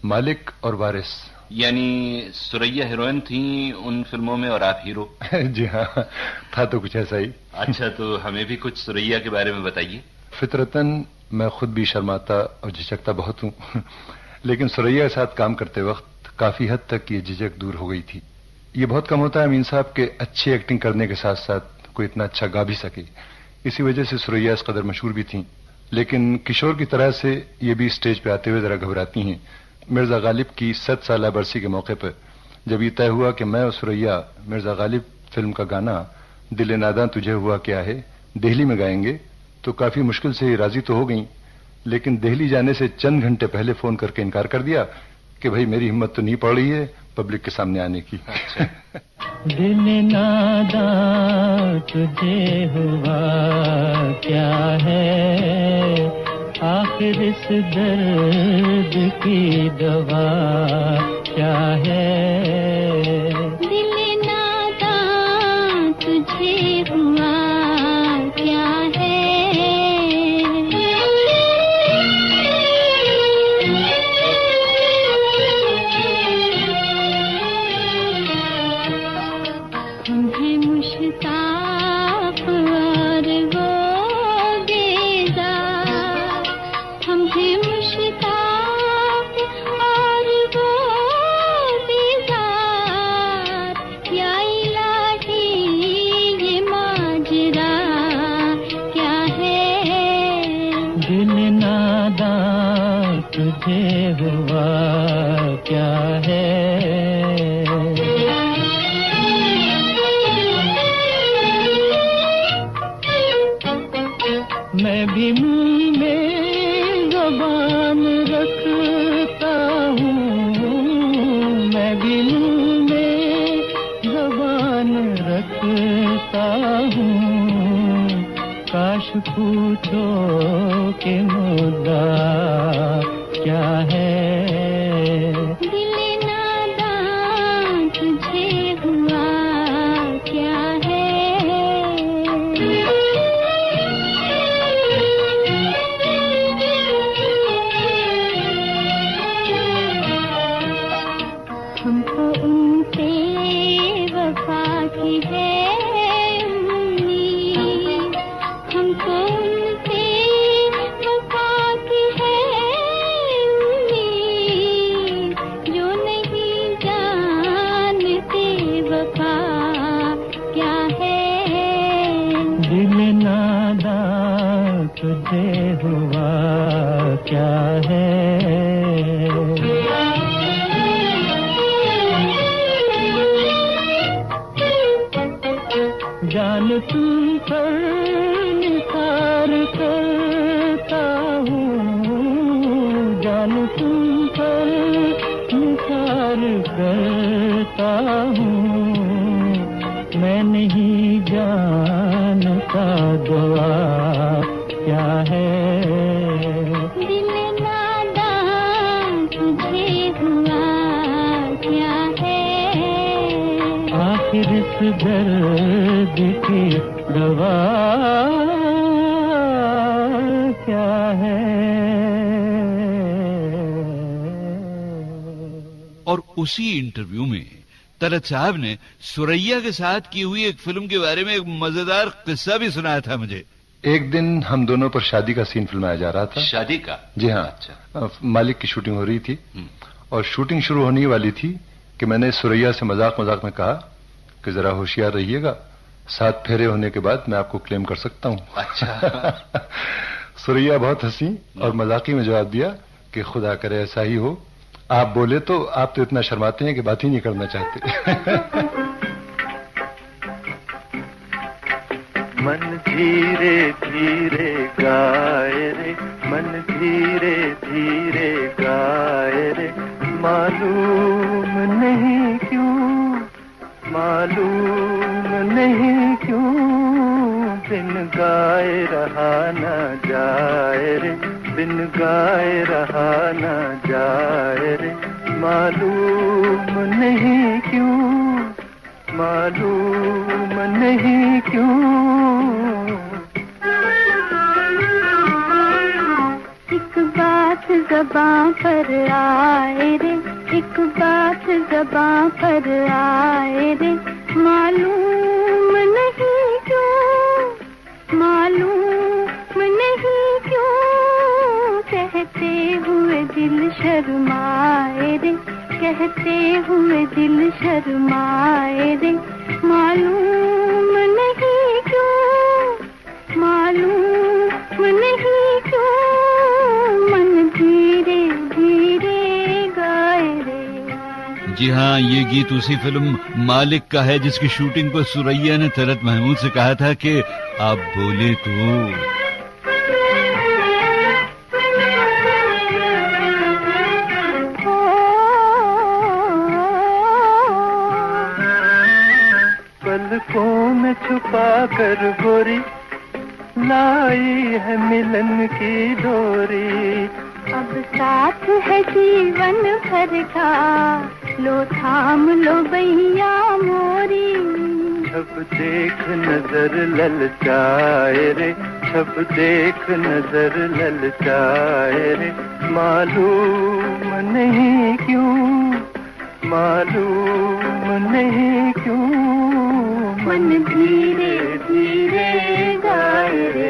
मालिक और वारिस। यानी सुरैया हीरोइन थी उन फिल्मों में और आप हीरो? जी हाँ, था तो कुछ ऐसा ही। अच्छा, तो हमें भी कुछ सुरैया के बारे में बताइए। फितरतन मैं खुद भी शर्माता और झिझकता बहुत हूँ, लेकिन सुरैया के साथ काम करते वक्त काफी हद तक ये झिझक दूर हो गई थी। ये बहुत कम होता है अमीन साहब के अच्छी एक्टिंग करने के साथ साथ कोई इतना अच्छा गा भी सके। इसी वजह से सुरैया इस कदर मशहूर भी थी। लेकिन किशोर की तरह से ये भी स्टेज पे आते हुए जरा घबराती हैं। मिर्जा गालिब की 7 साला बरसी के मौके पर जब ये तय हुआ कि मैं और सुरैया मिर्जा गालिब फिल्म का गाना दिल नादा तुझे हुआ क्या है दिल्ली में गाएंगे, तो काफी मुश्किल से राजी तो हो गई, लेकिन दिल्ली जाने से चंद घंटे पहले फोन करके इनकार कर दिया कि भाई मेरी हिम्मत तो नहीं पड़ रही है, पब्लिक के सामने आने की। दिल नादां तुझे हुआ क्या है, आखिर इस दर्द की दवा क्या है। दिल नादां तुझे हुआ क्या है, तुम्हें मुश्ताक और वो बेजार, हमसे मुश्ताक और वो बेजार, या इलाही ये माजरा क्या है। दिल नादां तुझे हुआ क्या है, मैं भी मुंह में ज़बान रखता हूँ, मैं भी मुंह में ज़बान रखता हूँ, काश पूछो कि मुद्दा क्या है। दिल नादां तुझे हुआ क्या है, हमको उनसे वफा की है उम्मीद, हमको उनसे वफा की है उम्मीद, जो नहीं जानते वफा क्या है। दिल नादां तुझे हुआ क्या है, जान तुम पर निसार करता हूँ, जान तुम पर निसार करता हूँ, मैं नहीं जानता दुआ क्या है। दिल नादां तुझे हुआ क्या है, आखिर इस दर्द की दवा क्या है। और उसी इंटरव्यू में तलत साहब ने सुरैया के साथ की हुई एक फिल्म के बारे में एक मजेदार किस्सा भी सुनाया था मुझे। एक दिन हम दोनों पर शादी का सीन फिल्माया जा रहा था। शादी का? जी हाँ। अच्छा। मालिक की शूटिंग हो रही थी और शूटिंग शुरू होने वाली थी कि मैंने सुरैया से मजाक मजाक में कहा कि जरा होशियार रहिएगा, 7 फेरे होने के बाद मैं आपको क्लेम कर सकता हूँ। अच्छा। सुरैया बहुत हंसी और मजाकी में जवाब दिया कि खुदा करे ऐसा ही हो, आप बोले तो आप तो इतना शर्माते हैं कि बात ही नहीं करना चाहते। मन धीरे धीरे गाए रे, मन धीरे धीरे गाए रे, मालूम नहीं क्यों, मालूम नहीं क्यों, बिन गाए रहा न जाए रे, बिन गाए रहा न जाए रे, मालूम नहीं क्यों, मालूम नहीं क्यों। एक बात ज़बां पर आए रे, एक बात ज़बां पर आए रे, मालूम नहीं क्यों, मालूम नहीं क्यों, कहते हुए दिल शर्माए रे, कहते हुए दिल शर्माए रे, मालूम नहीं क्यों, मालूम नहीं क्यों, मन धीरे धीरे गाए रे। जी हाँ, ये गीत उसी फिल्म मालिक का है जिसकी शूटिंग पर सुरैया ने तलत महमूद से कहा था कि आप बोले तो। जुल्फों में छुपा कर गोरी लाई है मिलन की डोरी। अब साथ है जीवन भर का, लो थाम लो भैया मोरी। जब देख नजर ललचाए रे, जब देख नजर ललचाए रे, मालूम नहीं क्यों, मालूम नहीं क्यों, मन धीरे धीरे गाए रे।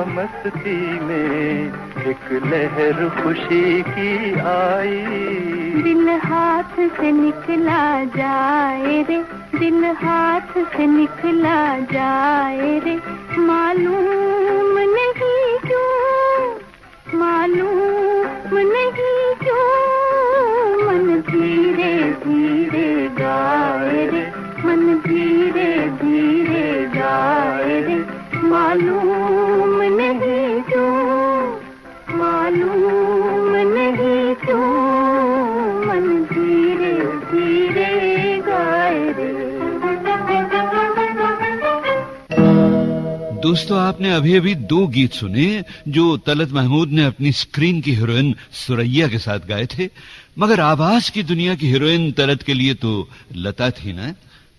मस्ती में एक लहर खुशी की आई। दिल हाथ से निकला जाए रे, दिल हाथ से निकला जाए रे, मालूम नहीं क्यों, मालूम नहीं क्यों, मन धीरे धीरे गाए रे, मन धीरे धीरे गाए रे, मालूम नहीं क्यों, मालूम नहीं क्यों, मन धीरे धीरे गाए रे। दोस्तों, आपने अभी अभी 2 गीत सुने जो तलत महमूद ने अपनी स्क्रीन की हीरोइन सुरैया के साथ गाए थे। मगर आवाज की दुनिया की हीरोइन तलत के लिए तो लता थी ना।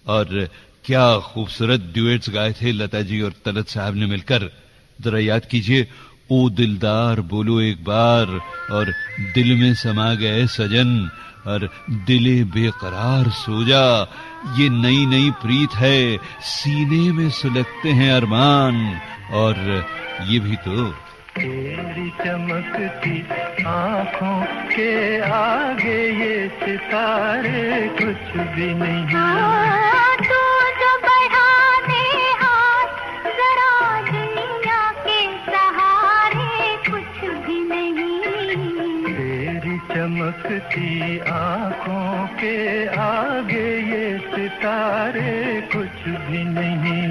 और क्या खूबसूरत ड्यूएट्स गाए थे लता जी और तलत साहब ने मिलकर। जरा याद कीजिए, ओ दिलदार बोलो एक बार, और दिल में समा गए सजन, और दिले बेकरार सो जा, ये नई नई प्रीत है, सीने में सुलगते हैं अरमान, और ये भी तो। तेरी चमकती आँखों के आगे ये सितारे कुछ भी नहीं। चमकती आँखों के आगे ये सितारे कुछ भी नहीं।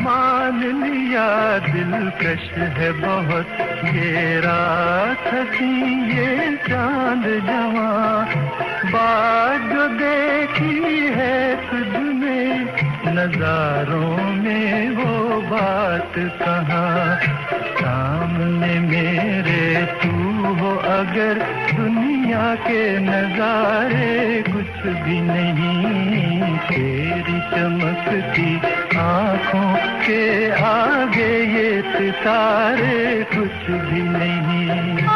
मान लिया दिलकश है बहुत ये रात हसी ये चांद जवां, बात जो देखी है तुझ में नजारों में वो बात कहाँ। सामने मेरे तू हो अगर दुनिया के नजारे कुछ भी नहीं। तेरी चमकती आँखों के आगे ये सितारे कुछ भी नहीं।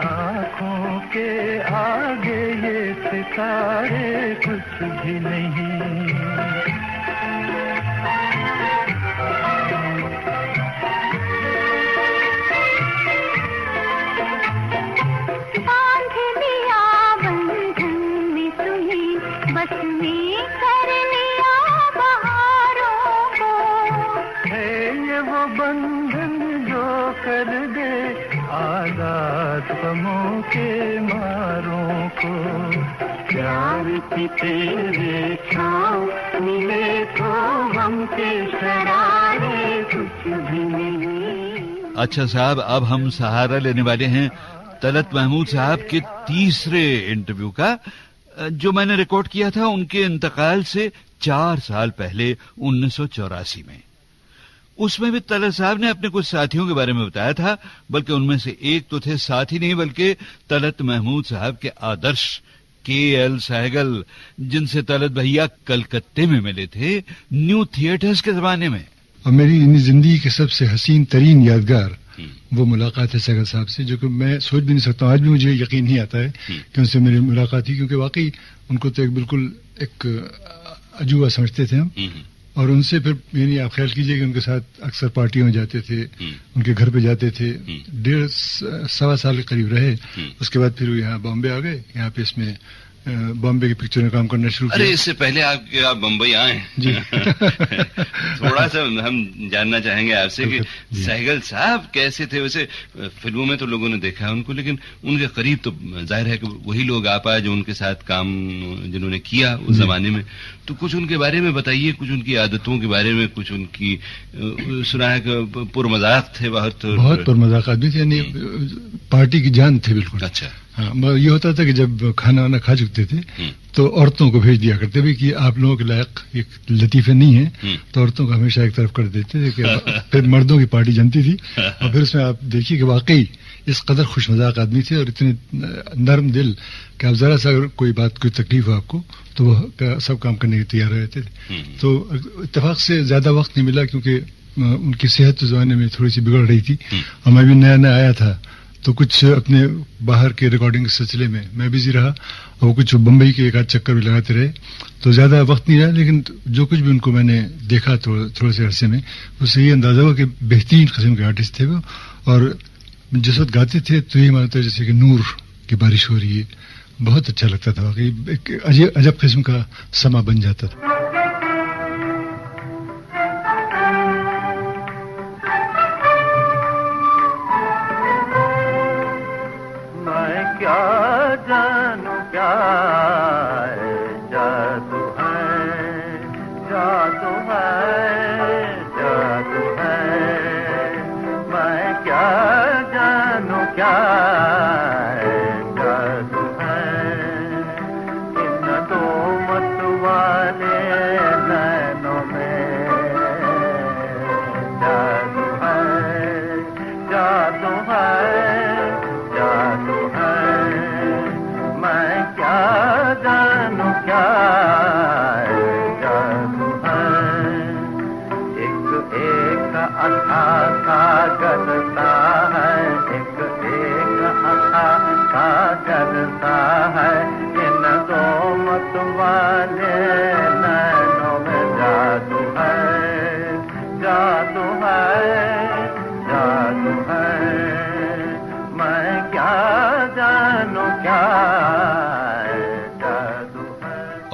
आँखों के आगे ये सितारे कुछ भी नहीं। बांध लिया बंधन में तुही, बस में कर लिया बहारों को। है ये वो बंधन जो कर दे आजाद गमों के मारों को। थी तेरे छाँव मिले तो हमसे शरारे कुछ भी नहीं। अच्छा साहब, अब हम सहारा लेने वाले हैं तलत महमूद साहब के तीसरे इंटरव्यू का, जो मैंने रिकॉर्ड किया था उनके इंतकाल से 4 साल पहले 1984 में। उसमें भी तलत साहब ने अपने कुछ साथियों के बारे में बताया था, बल्कि उनमें से एक तो थे साथी नहीं बल्कि तलत महमूद साहब के आदर्श के.एल. सहगल, जिनसे तलत भैया कलकत्ते में मिले थे न्यू थिएटर्स के जमाने में। और मेरी जिंदगी के सबसे हसीन तरीन यादगार वो मुलाकात है सहगल साहब से, जो कि मैं सोच भी नहीं सकता हूँ। आज भी मुझे यकीन नहीं आता है कि उनसे मेरी मुलाकात थी, क्योंकि वाकई उनको तो बिल्कुल एक अजूबा समझते थे हम। और उनसे फिर यानी आप ख्याल कीजिए कि उनके साथ अक्सर पार्टियों में जाते थे, उनके घर पे जाते थे, 1.5-1.25 साल के करीब रहे। उसके बाद फिर वो यहाँ बॉम्बे आ गए, यहाँ पे इसमें बॉम्बे की पिक्चर में काम करना शुरू किया। अरे इससे पहले आप बम्बई आए जी थोड़ा सा हम जानना चाहेंगे आपसे कि सहगल साहब कैसे थे। वैसे फिल्मों में तो लोगों ने देखा है उनको, लेकिन उनके करीब तो जाहिर है कि वही लोग आ पाए जो उनके साथ काम जिन्होंने किया उस जमाने में। तो कुछ उनके बारे में बताइए, कुछ उनकी आदतों के बारे में, कुछ उनकी सुना है कि पुरमजाक थे, बहुत पुरमजाक आदमी थे, यानी पार्टी की जान थे बिल्कुल। अच्छा हाँ, ये होता था कि जब खाना वाना खा चुकते थे तो औरतों को भेज दिया करते थे कि आप लोगों के लायक एक लतीफे नहीं है, तो औरतों को हमेशा एक तरफ कर देते थे कि फिर मर्दों की पार्टी जमती थी। और फिर उसमें आप देखिए कि वाकई इस कदर खुश मजाक आदमी थे और इतने नर्म दिल कि आप जरा सा अगर कोई बात कोई तकलीफ हो आपको तो वो सब काम करने के तैयार रहते थे। तो इत्तेफाक से ज्यादा वक्त नहीं मिला, क्योंकि उनकी सेहत तो जमाने में थोड़ी सी बिगड़ रही थी और मैं भी नया नया आया था, तो कुछ अपने बाहर के रिकॉर्डिंग के सिलसिले में मैं बिजी रहा और कुछ बम्बई के एक आध चक्कर भी लगाते रहे, तो ज्यादा वक्त नहीं रहा। लेकिन जो कुछ भी उनको मैंने देखा थोड़े से अरसे में, उससे ये अंदाजा हुआ कि बेहतरीन किस्म के आर्टिस्ट थे वो। और जिस वक्त गाते थे तो ये मानता है जैसे कि नूर की बारिश हो रही है, बहुत अच्छा लगता था, एक अजब किस्म का समा बन जाता था।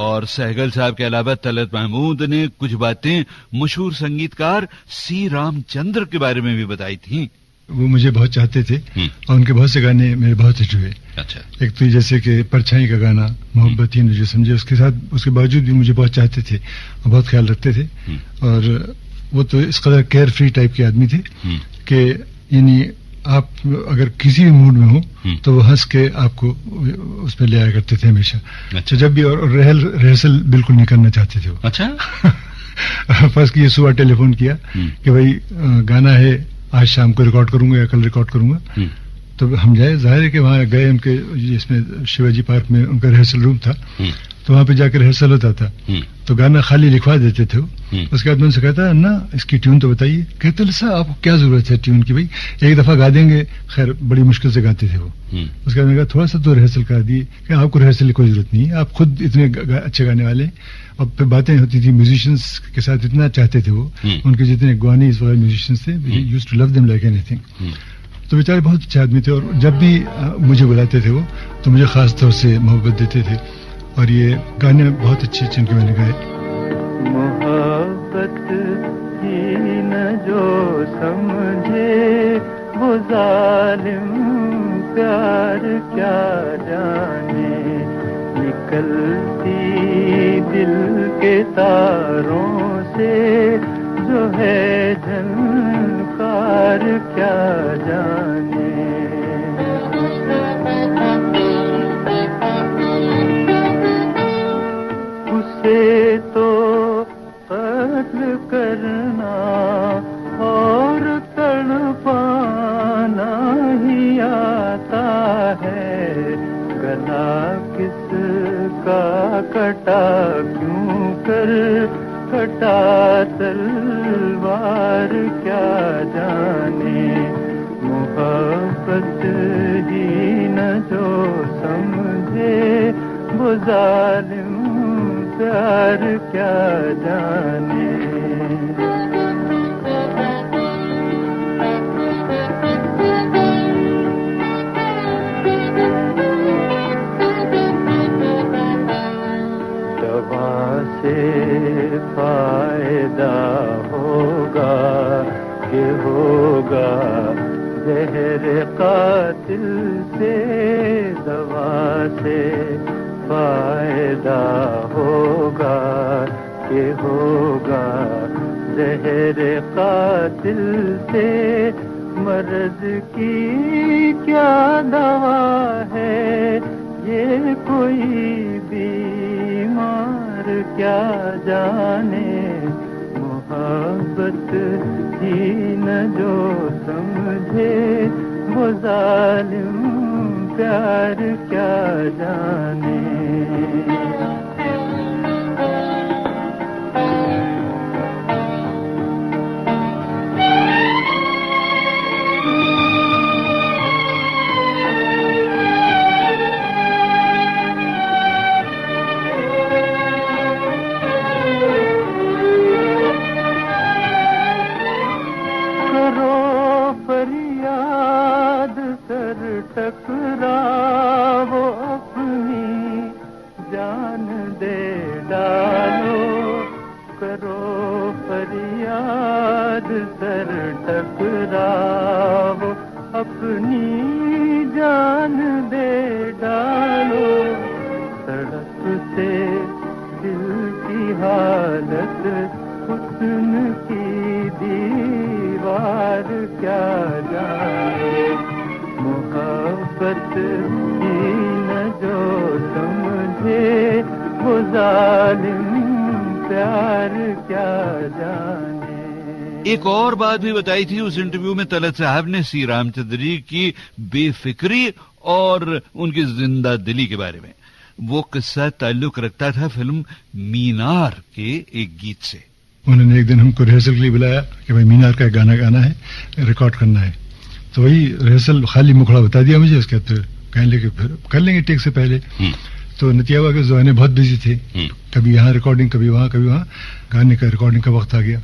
और सहगल साहब के अलावा तलत महमूद ने कुछ बातें मशहूर संगीतकार सी रामचंद्र के बारे में भी बताई थी। वो मुझे बहुत चाहते थे और उनके बहुत से गाने मेरे बहुत हिट हुए। अच्छा। एक तो जैसे कि परछाई का गाना मोहब्बत ही जो समझे, उसके साथ उसके बावजूद भी मुझे बहुत चाहते थे और बहुत ख्याल रखते थे। और वो तो इस कदर केयर फ्री टाइप के आदमी थे कि यानी आप अगर किसी भी मूड में हो तो वो हंस के आपको उसमें ले आया करते थे हमेशा। अच्छा। जब भी और रिहर्सल बिल्कुल नहीं करना चाहते थे वो। अच्छा। फर्स्ट ये सुबह टेलीफोन किया कि भाई गाना है, आज शाम को रिकॉर्ड करूंगा या कल रिकॉर्ड करूंगा। तो हम जाए, जाहिर है कि वहां गए, उनके जिसमें शिवाजी पार्क में उनका रिहर्सल रूम था, तो वहां पे जाकर रिहर्सल होता था। तो गाना खाली लिखवा देते थे वो। उसके बाद मैं उनसे कहता ना इसकी ट्यून तो बताइए। कहते साहब आपको क्या जरूरत है ट्यून की, भाई एक दफा गा देंगे। खैर बड़ी मुश्किल से गाते थे वो। उसके बाद मैंने कहा थोड़ा सा तो रिहर्सल करा दिए। कि आपको रिहर्सल की कोई जरूरत नहीं है, आप खुद इतने अच्छे गाने वाले। और फिर बातें होती थी म्यूजिशियंस के साथ, इतना चाहते थे वो, उनके जितने ग्वानीज वगैरह म्यूजिशियंस थे, used to love them like anything. तो बेचारे बहुत अच्छे आदमी थे और जब भी मुझे बुलाते थे वो तो मुझे खास तौर से मोहब्बत देते थे और ये गाने बहुत अच्छे अच्छे उनके मैंने गाए। मोहब्बत ही न जो समझे वो जालिम प्यार क्या जाने, निकलती सितारों से जो है झनकार क्या जाने। उसे तो कत्ल करना और तड़पाना ही आता है, गला किसका कटा क्यों कर कटा तलवार क्या जाने। मोहब्बत ही न जो समझे वो जालिम प्यार क्या जाने। दवा से फायदा होगा कि होगा जहर कातिल से। दवा से फायदा होगा कि होगा जहर कातिल से। मर्ज की क्या दवा है ये कोई बीमार क्या जाने। मोहब्बत ही न जो समझे वो जालिम प्यार क्या जाने। टकरावो अपनी जान दे डालो। करो फरियाद सर टकरावो अपनी जान दे डालो। सड़क से दिल की हालत हुस्न की दीवार क्या जाने। मोहब्बत ही न जो समझे वो जालिम प्यार क्या जाने। एक और बात भी बताई थी उस इंटरव्यू में तलत साहब ने सी रामचंद्री की बेफिक्री और उनकी जिंदा दिली के बारे में। वो किस्सा ताल्लुक रखता था फिल्म मीनार के एक गीत से। उन्होंने एक दिन हमको रिहर्सल के लिए बुलाया कि भाई मीनार का गाना गाना है, रिकॉर्ड करना है। तो वही रिहर्सल खाली मुखड़ा बता दिया मुझे। उसके बाद कहने लगे फिर कर लेंगे टेक से पहले। तो नतिया हुआ कि ज़ोहने बहुत बिजी थे, कभी यहाँ रिकॉर्डिंग कभी वहाँ कभी वहाँ। गाने का रिकॉर्डिंग का वक्त आ गया।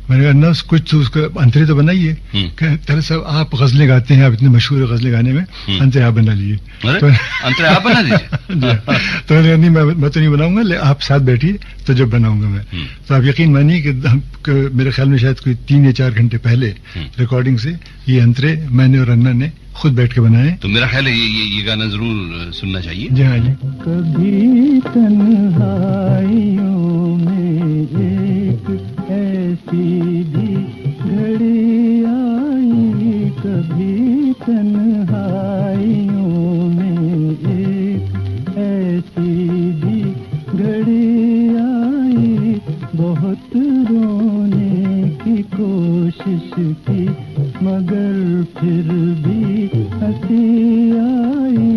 मैंने कहा नफ्स कुछ तो उसका अंतरे तो बनाइए। तरह साहब आप गजलें गाते हैं, आप इतने मशहूर गजलें गाने में, अंतरे आप बना लीजिए। तो अंतरे आप बना लीजिए। तो मैंने नहीं मैं तो नहीं बनाऊंगा, आप साथ बैठिए तो जब बनाऊंगा मैं। तो आप यकीन मानिए कि मेरे ख्याल में शायद कोई 3 या 4 घंटे पहले रिकॉर्डिंग से ये अंतरे मैंने और अन्ना ने खुद बैठ के बनाए। तो मेरा ख्याल है ये गाना जरूर सुनना चाहिए। जी हाँ जी। कभी तन्हाइयों में एक ऐसी भी घड़ी आई। कभी तन्हाइयों में एक ऐसी भी घड़ी आई। बहुत रोने की कोशिश की मगर फिर भी हंसी आई।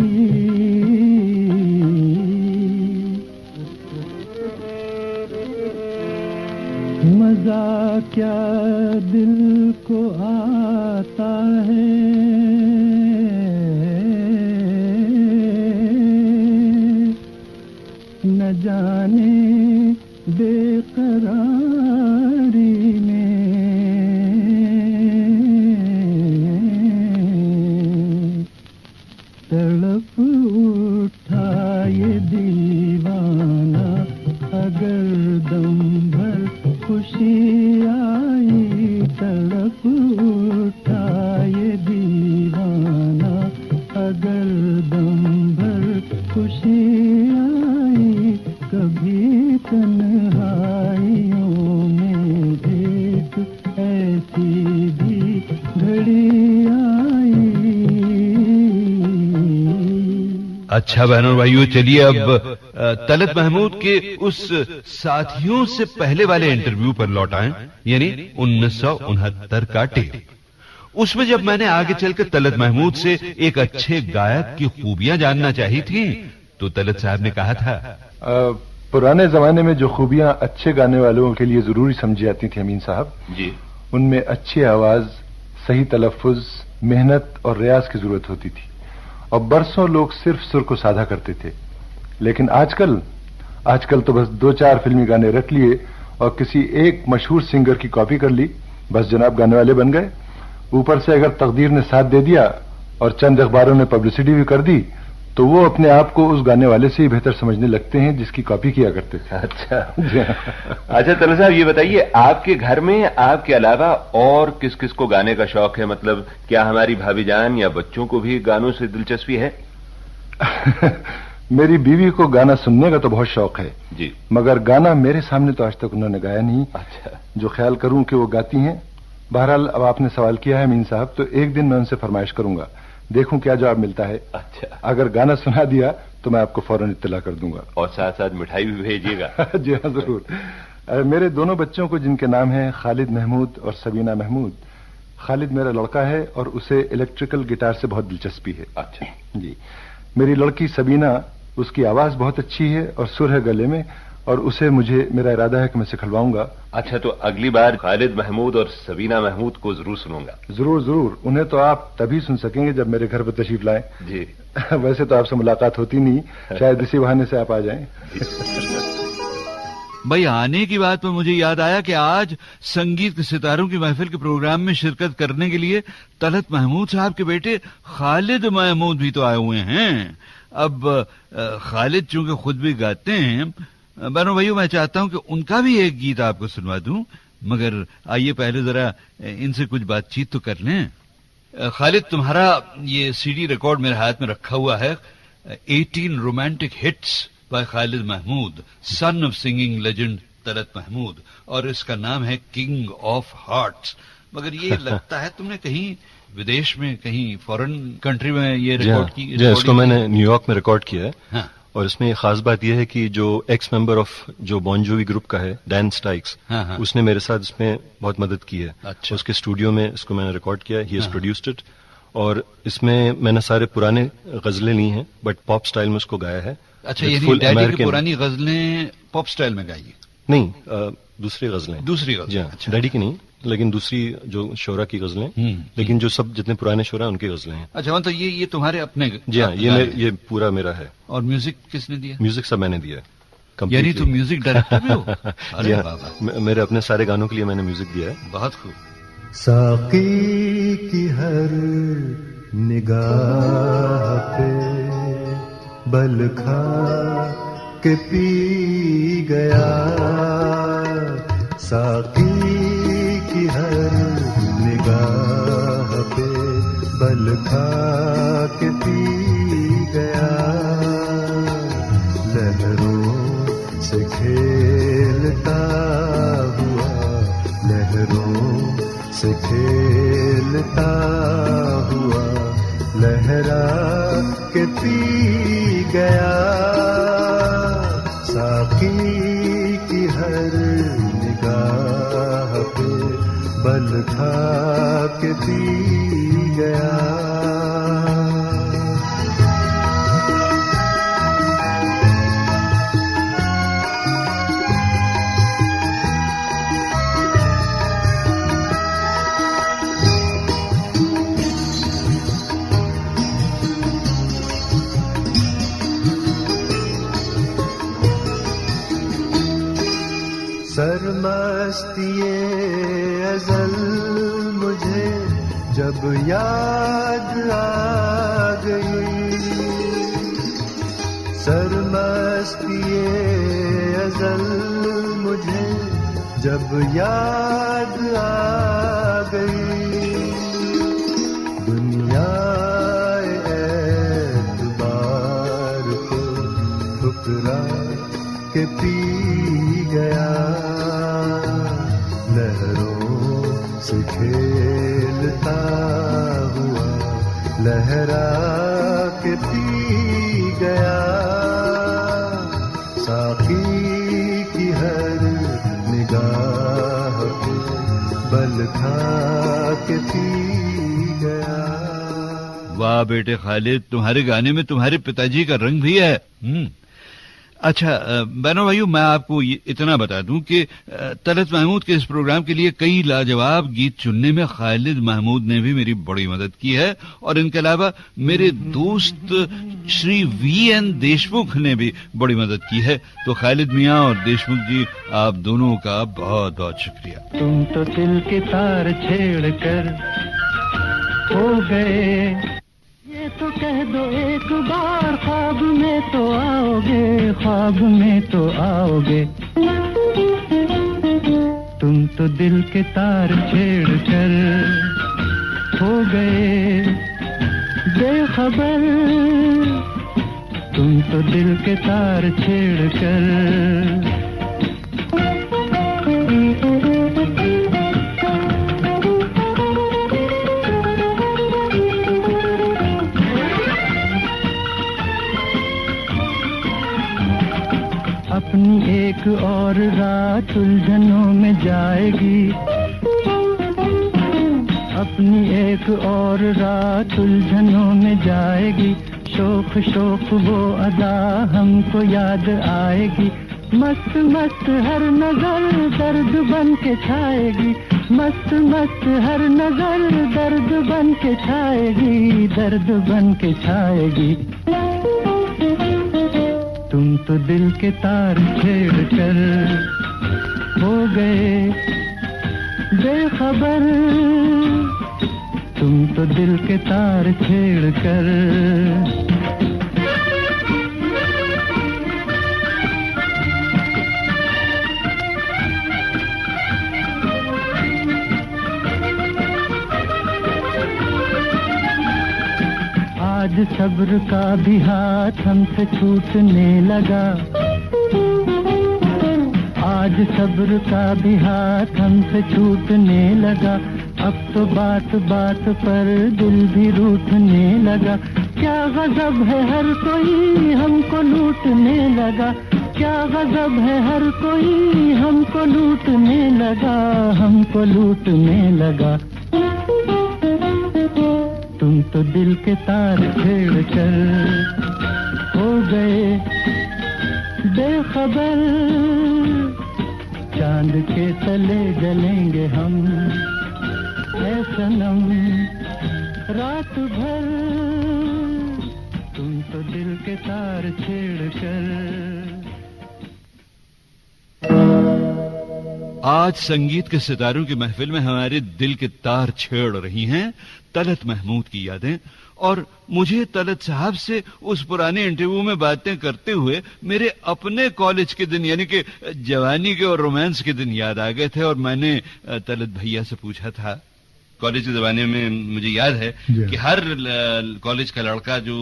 मजा क्या दिल को आता है न जाने बेकरारी में। तड़प उठा ये दीवाना अगर दम भर खुशी आई। तड़प उठा ये दीवाना अगर दम भर खुशी आई। कभी तन्हाई अच्छा बहनों भाइयों, चलिए अब तलत महमूद के उस साथियों से पहले वाले इंटरव्यू पर लौट आए, यानी 1969 का टेप। उसमें जब मैंने आगे चलकर तलत महमूद से एक अच्छे गायक की खूबियां जानना चाहिए थी, तो तलत साहब ने कहा था, पुराने जमाने में जो खूबियां अच्छे गाने वालों के लिए जरूरी समझी जाती थी अमीन साहब जी, उनमें अच्छी आवाज, सही तलफ्फुज, मेहनत और रियाज की जरूरत होती थी, और बरसों लोग सिर्फ सुर को साधा करते थे। लेकिन आजकल तो बस 2-4 फिल्मी गाने रट लिए और किसी एक मशहूर सिंगर की कॉपी कर ली, बस जनाब गाने वाले बन गए। ऊपर से अगर तकदीर ने साथ दे दिया और चंद अखबारों ने पब्लिसिटी भी कर दी, तो वो अपने आप को उस गाने वाले से ही बेहतर समझने लगते हैं जिसकी कॉपी किया करते थे। अच्छा तलत साहब, ये बताइए, आपके घर में आपके अलावा और किस किस को गाने का शौक है? मतलब क्या हमारी भाभी जान या बच्चों को भी गानों से दिलचस्पी है? मेरी बीवी को गाना सुनने का तो बहुत शौक है जी, मगर गाना मेरे सामने तो आज तक उन्होंने गाया नहीं। अच्छा, जो ख्याल करूं कि वो गाती हैं। बहरहाल अब आपने सवाल किया है मीन साहब, तो एक दिन मैं उनसे फरमाइश करूंगा, देखूं क्या जवाब मिलता है। अच्छा, अगर गाना सुना दिया तो मैं आपको फौरन इत्तला कर दूंगा, और साथ साथ मिठाई भी भेजिएगा। जी हाँ, जरूर। मेरे दोनों बच्चों को, जिनके नाम हैं खालिद महमूद और सबीना महमूद। खालिद मेरा लड़का है और उसे इलेक्ट्रिकल गिटार से बहुत दिलचस्पी है। अच्छा जी। मेरी लड़की सबीना, उसकी आवाज बहुत अच्छी है और सुर है गले में, और उसे मेरा इरादा है कि मैं सिखलवाऊंगा। अच्छा, तो अगली बार खालिद महमूद और सबीना महमूद को जरूर सुनूंगा। जरूर। उन्हें तो आप तभी सुन सकेंगे जब मेरे घर पर तशरीफ लाएं। जी। वैसे तो आपसे मुलाकात होती नहीं, शायद इसी बहाने से आप आ जाएं। भाई, आने की बात पर मुझे याद आया कि आज संगीत के सितारों की महफिल के प्रोग्राम में शिरकत करने के लिए तलत महमूद साहब के बेटे खालिद महमूद भी तो आए हुए हैं। अब खालिद चूंकि खुद भी गाते हैं, बहनों भाइयों, मैं चाहता हूं कि उनका भी एक गीत आपको सुनवा दूं, मगर आइए पहले जरा इनसे कुछ बातचीत तो कर लें। खालिद, तुम्हारा ये सीडी रिकॉर्ड मेरे हाथ में रखा हुआ है, 18 romantic hits by Khalid Mahmood, son of singing legend Talat Mahmood, और इसका नाम है किंग ऑफ हार्ट्स। मगर ये लगता है तुमने कहीं विदेश में, कहीं फॉरेन कंट्री में ये रिकॉर्ड की? इसको मैंने न्यूयॉर्क में रिकॉर्ड किया है। हाँ। और इसमें खास बात यह है कि जो एक्स मेंबर ऑफ जो बॉन जोवी ग्रुप का है, डैन स्टाइक्स, उसने मेरे साथ इसमें बहुत मदद की है। अच्छा। उसके स्टूडियो में इसको मैंने रिकॉर्ड किया, ही हैज प्रोड्यूस्ड इट, और इसमें मैंने सारे पुराने गजलें ली हैं, बट पॉप स्टाइल में उसको गाया है। अच्छा, ये डैडी की पुरानी गजलें पॉप स्टाइल में गाई? नहीं, दूसरी गजलें। अच्छा। डैडी की नहीं, लेकिन दूसरी जो शोरा की गजलें, लेकिन जो सब जितने पुराने शोरा उनकी गजलें हैं। अच्छा, मतलब ये तुम्हारे अपने? जी हाँ, ये पूरा मेरा है। और म्यूजिक किसने दिया? म्यूजिक सब मैंने दिया। यानी तुम म्यूजिक डायरेक्टर भी हो? अरे बाबा, मेरे अपने सारे गानों के लिए मैंने म्यूजिक दिया है। बहुत खूब। साकी की हर निगाह पे बल खा के पी गया, साकी की हर निगाह पे बल खा के पी गया, लहरों से खेलता हुआ, लहरों से खेलता हुआ, लहरा के पी गया, साकी की हर निगाह पे बल खा के पी गया। सरमस्तिए अज़ल मुझे जब याद आ गई, सरमस्तिए अज़ल मुझे जब याद आ गई, दुनियाए एतबार को ठुकरा के पी गया, लहरों से खेलता हुआ, लहरा के पी गया, साकी की हर निगाह पे बल खा के पी गया। वाह बेटे खालिद, तुम्हारे गाने में तुम्हारे पिताजी का रंग भी है। अच्छा बहनों भाइयों, मैं आपको इतना बता दूं कि तलत महमूद के इस प्रोग्राम के लिए कई लाजवाब गीत चुनने में खालिद महमूद ने भी मेरी बड़ी मदद की है, और इनके अलावा मेरे दोस्त श्री VN देशमुख ने भी बड़ी मदद की है। तो खालिद मियां और देशमुख जी, आप दोनों का बहुत बहुत शुक्रिया। तुम तो दिल के तार छेड़ कर हो गए, ये तो कह दो एक बार, ख्वाब में तो आओगे, ख्वाब में तो आओगे। तुम तो दिल के तार छेड़ कर हो गए बेखबर, तुम तो दिल के तार छेड़ कर। अपनी एक और रात उलझनों में जाएगी, अपनी एक और रात उलझनों में जाएगी, शोख शोख वो अदा हमको याद आएगी। मस्त मस्त हर नजर दर्द बन के छाएगी, मस्त मस्त हर नजर दर्द बन के छाएगी, दर्द बन के छाएगी। तुम तो दिल के तार छेड़ कर हो गए बेखबर, तुम तो दिल के तार छेड़ कर। आज सब्र का भी हाथ हमसे छूटने लगा, आज सब्र का भी हाथ हमसे छूटने लगा। अब तो बात बात पर दिल भी रूठने लगा। क्या गजब है हर कोई हमको लूटने लगा, क्या गजब है हर कोई हमको लूटने लगा, हमको लूटने लगा। तुम तो दिल के तार छेड़ कर हो गए बेखबर, चांद के तले जलेंगे हम ऐ सनम रात भर, तुम तो दिल के तार छेड़ कर। आज संगीत के सितारों की महफिल में हमारे दिल के तार छेड़ रही हैं तलत महमूद की यादें, और मुझे तलत साहब से उस पुराने इंटरव्यू में बातें करते हुए मेरे अपने कॉलेज के दिन यानी कि जवानी के और रोमांस के दिन याद आ गए थे। और मैंने तलत भैया से पूछा था, कॉलेज के जमाने में मुझे याद है कि हर कॉलेज का लड़का जो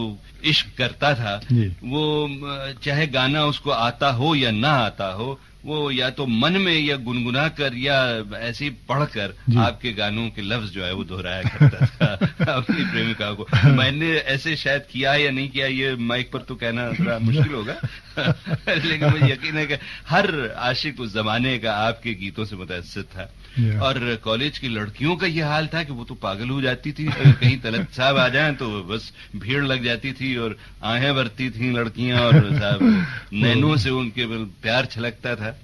इश्क करता था वो चाहे गाना उसको आता हो या ना आता हो, वो या तो मन में या गुनगुना कर या ऐसे ही पढ़कर आपके गानों के लफ्ज जो है वो दोहराया करता था अपनी प्रेमिका को। मैंने ऐसे शायद किया या नहीं किया ये माइक पर तो कहना थोड़ा मुश्किल होगा लेकिन मुझे यकीन है कि हर आशिक उस जमाने का आपके गीतों से मुतासिर था। और कॉलेज की लड़कियों का ये हाल था कि वो तो पागल हो जाती थी, कहीं तलत साहब आ जाएं तो बस भीड़ लग जाती थी और आहें भरती थी लड़कियां और साहब नैनों से उनके प्यार छलकता था।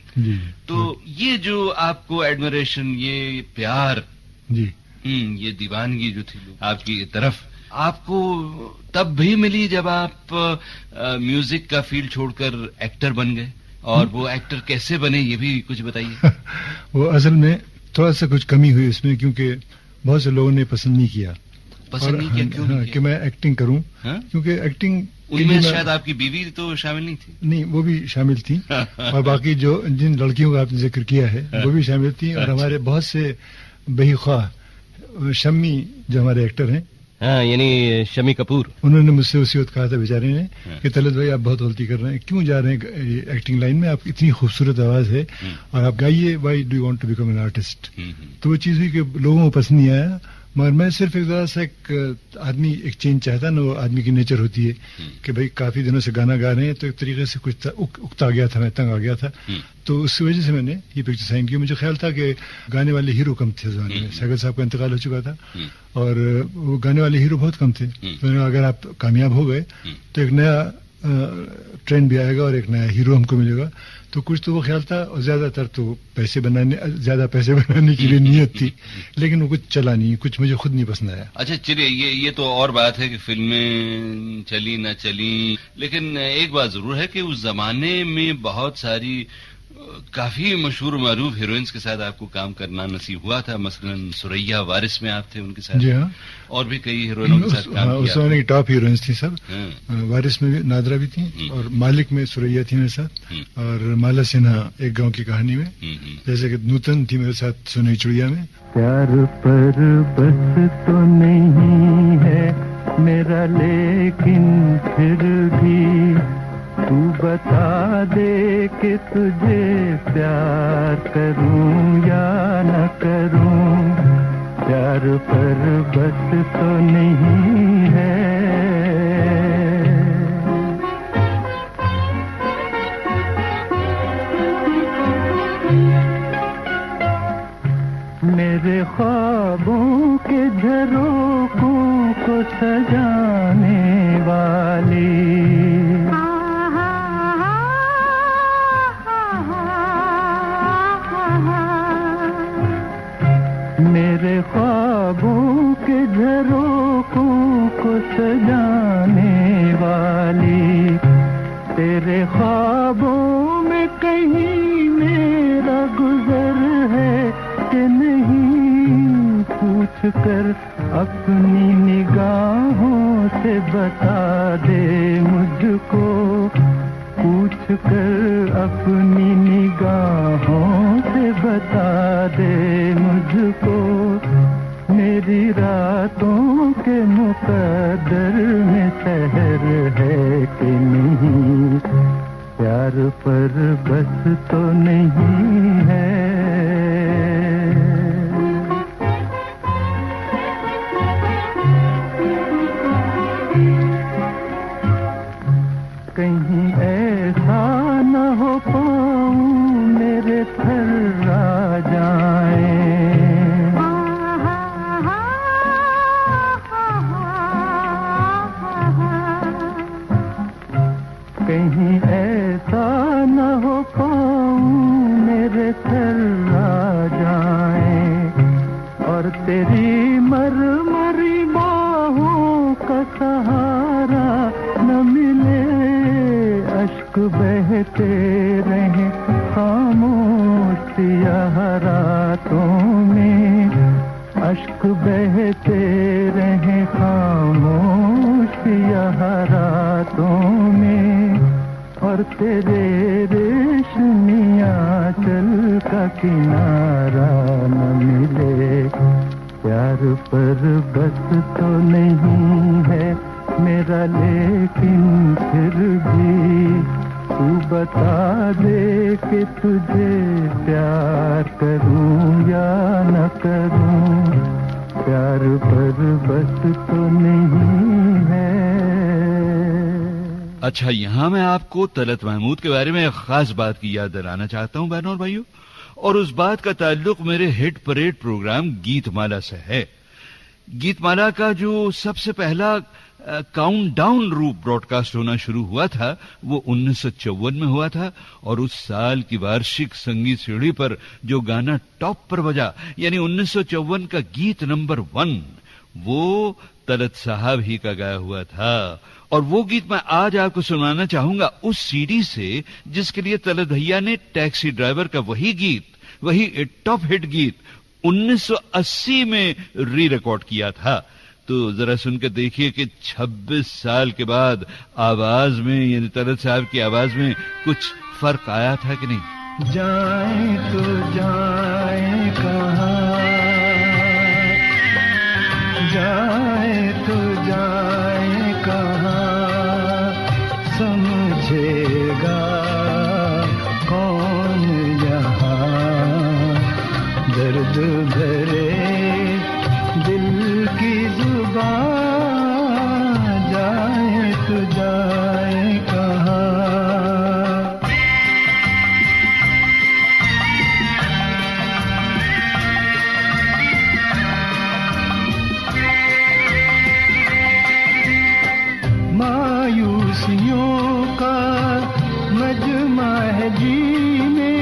तो ये जो आपको एडमिरेशन, ये प्यार, ये दीवानगी जो थी आपकी तरफ, आपको तब भी मिली जब आप म्यूजिक का फील्ड छोड़कर एक्टर बन गए, और वो एक्टर कैसे बने ये भी कुछ बताइए। वो असल में थोड़ा सा कुछ कमी हुई उसमें, क्योंकि बहुत से लोगों ने पसंद नहीं किया। पसंद नहीं किया? क्यों नहीं किया? कि मैं एक्टिंग करूं, क्योंकि एक्टिंग उनमें शायद आपकी बीवी तो शामिल नहीं थी। नहीं, वो भी शामिल थी और बाकी जो जिन लड़कियों का आपने जिक्र किया है वो भी शामिल थी। और हमारे बहुत से बहीख्वाह शम्मी जो हमारे एक्टर हैं, यानी शम्मी कपूर, उन्होंने मुझसे उसी वक्त कहा था बेचारे ने कि तलत भाई आप बहुत गलती कर रहे हैं, क्यों जा रहे हैं एक्टिंग लाइन में, आप इतनी खूबसूरत आवाज है और आप गाइए, why do you want to become an artist. तो वो चीज हुई कि लोगों को पसंद नहीं आया मगर मैं सिर्फ एक जरा सा एक आदमी एक चेंज चाहता ना, वो आदमी की नेचर होती है कि भाई काफी दिनों से गाना गा रहे हैं तो एक तरीके से कुछ उकता गया था, मैं तंग आ गया था, तो उस वजह से मैंने ये पिक्चर साइन की। मुझे ख्याल था कि गाने वाले हीरो कम थे जमाने में, सहगल साहब का इंतकाल हो चुका था और वो गाने वाले हीरो बहुत कम थे। तो अगर आप कामयाब हो गए तो एक नया ट्रेंड भी आएगा और एक नया हीरो हमको मिलेगा, तो कुछ तो वो ख्याल था। और ज्यादा पैसे बनाने की भी नीयत थी, लेकिन वो कुछ चला नहीं, कुछ मुझे खुद नहीं पसंद आया। अच्छा चलिए, ये तो और बात है कि फिल्में चली ना चली, लेकिन एक बात जरूर है कि उस जमाने में बहुत सारी काफी मशहूर मारूफ हीरोइंस के साथ आपको काम करना नसीब हुआ था। मसलन सुरैया वारिस में आप थे उनके साथ। जी हाँ। और भी कई हीरोइनों के साथ काम किया। उस समय की टॉप हीरोइंस थी सब। वारिस में भी नादरा भी थी और मालिक में सुरैया थी मेरे साथ, और माला सिन्हा एक गांव की कहानी में, जैसे कि नूतन थी मेरे साथ सुनई चिड़िया में। प्यार पर बस तो नहीं है मेरा, लेकिन फिर भी तू बता दे कि तुझे प्यार करूं या न करूं। प्यार पर बस तो नहीं है। मेरे ख्वाबों के झरोखों को सजाने वाली, मेरे ख्वाबों के झरोखों को सजाने वाली, तेरे ख्वाबों में कहीं मेरा गुजर है कि नहीं, पूछ कर अपनी निगाहों से बता दे मुझको, पूछ कर अपनी निगाहों से बता दे मुझको। मेरी रातों के मुकद्दर में सहर है कि नहीं, प्यार पर बस तो नहीं है। कहीं ऐसा न हो पाऊं मेरे थर्रा जाए, कहीं ऐसा न हो पाऊं मेरे थर्रा जाए, और तेरी मरमरी बाहों का सहारा न मिले, अश्क बहते रहे खामोश रातों में, अश्क बहते रहे खामोश रातों में, और तेरे रेशमिया चल का किनारा न मिले। प्यार पर बस तो नहीं है मेरा, लेकिन फिर भी तू बता दे कि तुझे प्यार करूं या न करूं। प्यार पर बस तो नहीं है। अच्छा, यहाँ मैं आपको तलत महमूद के बारे में एक खास बात की याद दिलाना चाहता हूँ बहनों और भाइयों, और उस बात का ताल्लुक मेरे हिट परेड प्रोग्राम गीतमाला से है। गीतमाला का जो सबसे पहला काउंटडाउन रूप ब्रॉडकास्ट होना शुरू हुआ था वो 1954 में हुआ था, और उस साल की वार्षिक संगीत सीढ़ी पर जो गाना टॉप पर बजा, यानी 1954 का गीत नंबर 1, वो तलत साहब ही का गाया हुआ था। और वो गीत मैं आज आपको सुनाना चाहूंगा उस सीडी से जिसके लिए तलत भैया ने टैक्सी ड्राइवर का वही गीत, वही टॉप हिट गीत 1980 में री रिकॉर्ड किया था। तो जरा सुनकर देखिए कि 26 साल के बाद आवाज में, यानी तलत साहब की आवाज में कुछ फर्क आया था कि नहीं। जाए तो जाए कहाँ, जाए तो जाए कहाँ, समझेगा कौन यहाँ। दर्द भरे दिल की जुबान जाए तो जाए कहाँ। मायूसियों का मजमा है जीने,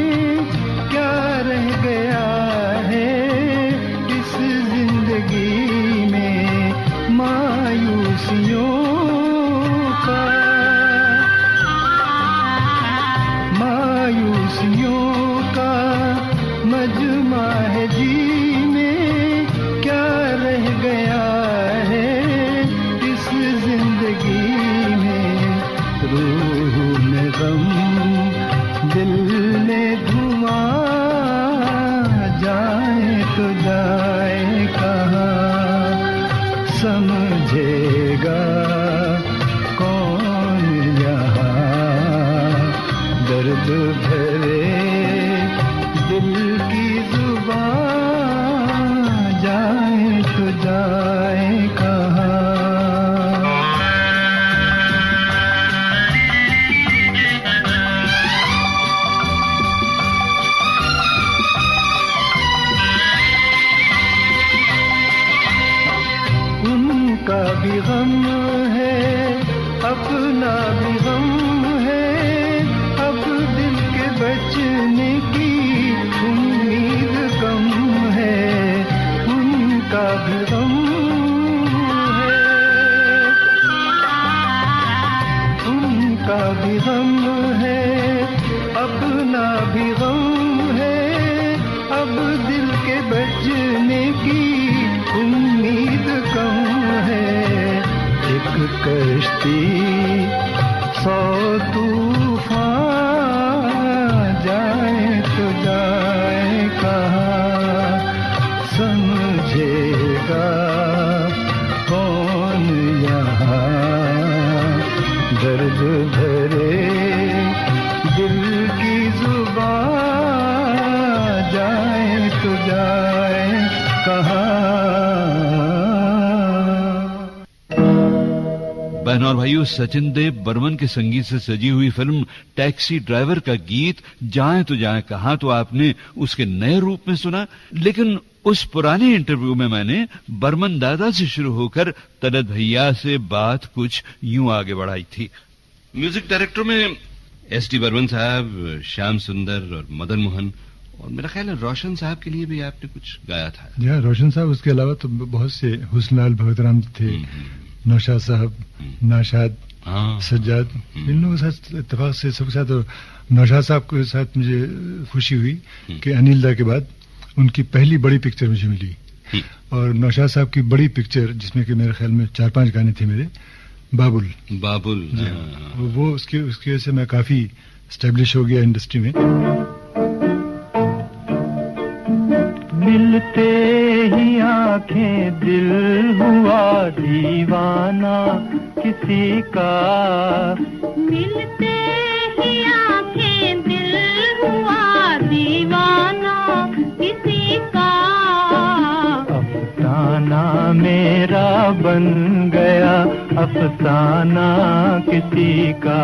क्या रह गया है इस जिंदगी में। मायूसियों का मजमा है जीने, क्या रह गया है इस जिंदगी में। रूह में गम, दिल में धुआं, जाए तो जाए कहाँ। समझेगा कौन यहाँ दर्द भरे दिल की जुबान, जाए तो जाए कहाँ। उनका भी गम है, अपना भी गम है, अब दिल के बचने की उम्मीद कम है। उनका भी गम है, उनका भी गम है, अपना भी गम है, अब दिल के बचने की उम्मीद कम है। एक कश्ती 100 तूफान, जाए तो जाए कहाँ। समझेगा कौन यहाँ दर्द भरे दिल की जुबान, जाए तो जाए कहाँ। बहनों और भाइयों, सचिन देव बर्मन के संगीत से सजी हुई फिल्म टैक्सी ड्राइवर का गीत जाए तो जाए कहाँ तो आपने उसके नए रूप में सुना। लेकिन उस पुराने इंटरव्यू में मैंने बर्मन दादा से शुरू होकर तलत भैया से बात कुछ यूं आगे बढ़ाई थी। म्यूजिक डायरेक्टर में एस टी बर्मन साहब, श्याम सुंदर और मदन मोहन, और मेरा ख्याल है रोशन साहब के लिए भी आपने कुछ गाया था। रोशन साहब, उसके अलावा तो बहुत से, हुस्नलाल भगतराम थे, नौशाद साहब, नाशाद, सज्जाद, इन लोगों के साथ इत्तेफाक से सबके साथ। और नौशाद साहब के साथ मुझे खुशी हुई कि अनिल दा के बाद उनकी पहली बड़ी पिक्चर मुझे मिली। और नौशाद साहब की बड़ी पिक्चर, जिसमें कि मेरे ख्याल में 4-5 गाने थे मेरे, बाबुल। वो उसकी वजह से मैं काफी स्टैब्लिश हो गया इंडस्ट्री में। मिलते ही आंखें दिल हुआ दीवाना किसी का। मिलते ही आंखें दिल हुआ दीवाना किसी का। अफसाना मेरा बन गया अफसाना किसी का।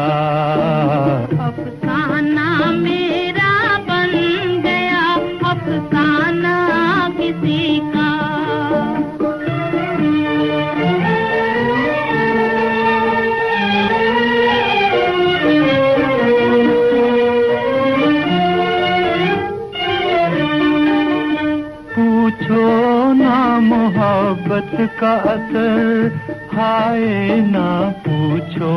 अफसाना मेरा बन गया अफसाना किसी का। पूछो ना मोहब्बत का असर, हाय ना पूछो,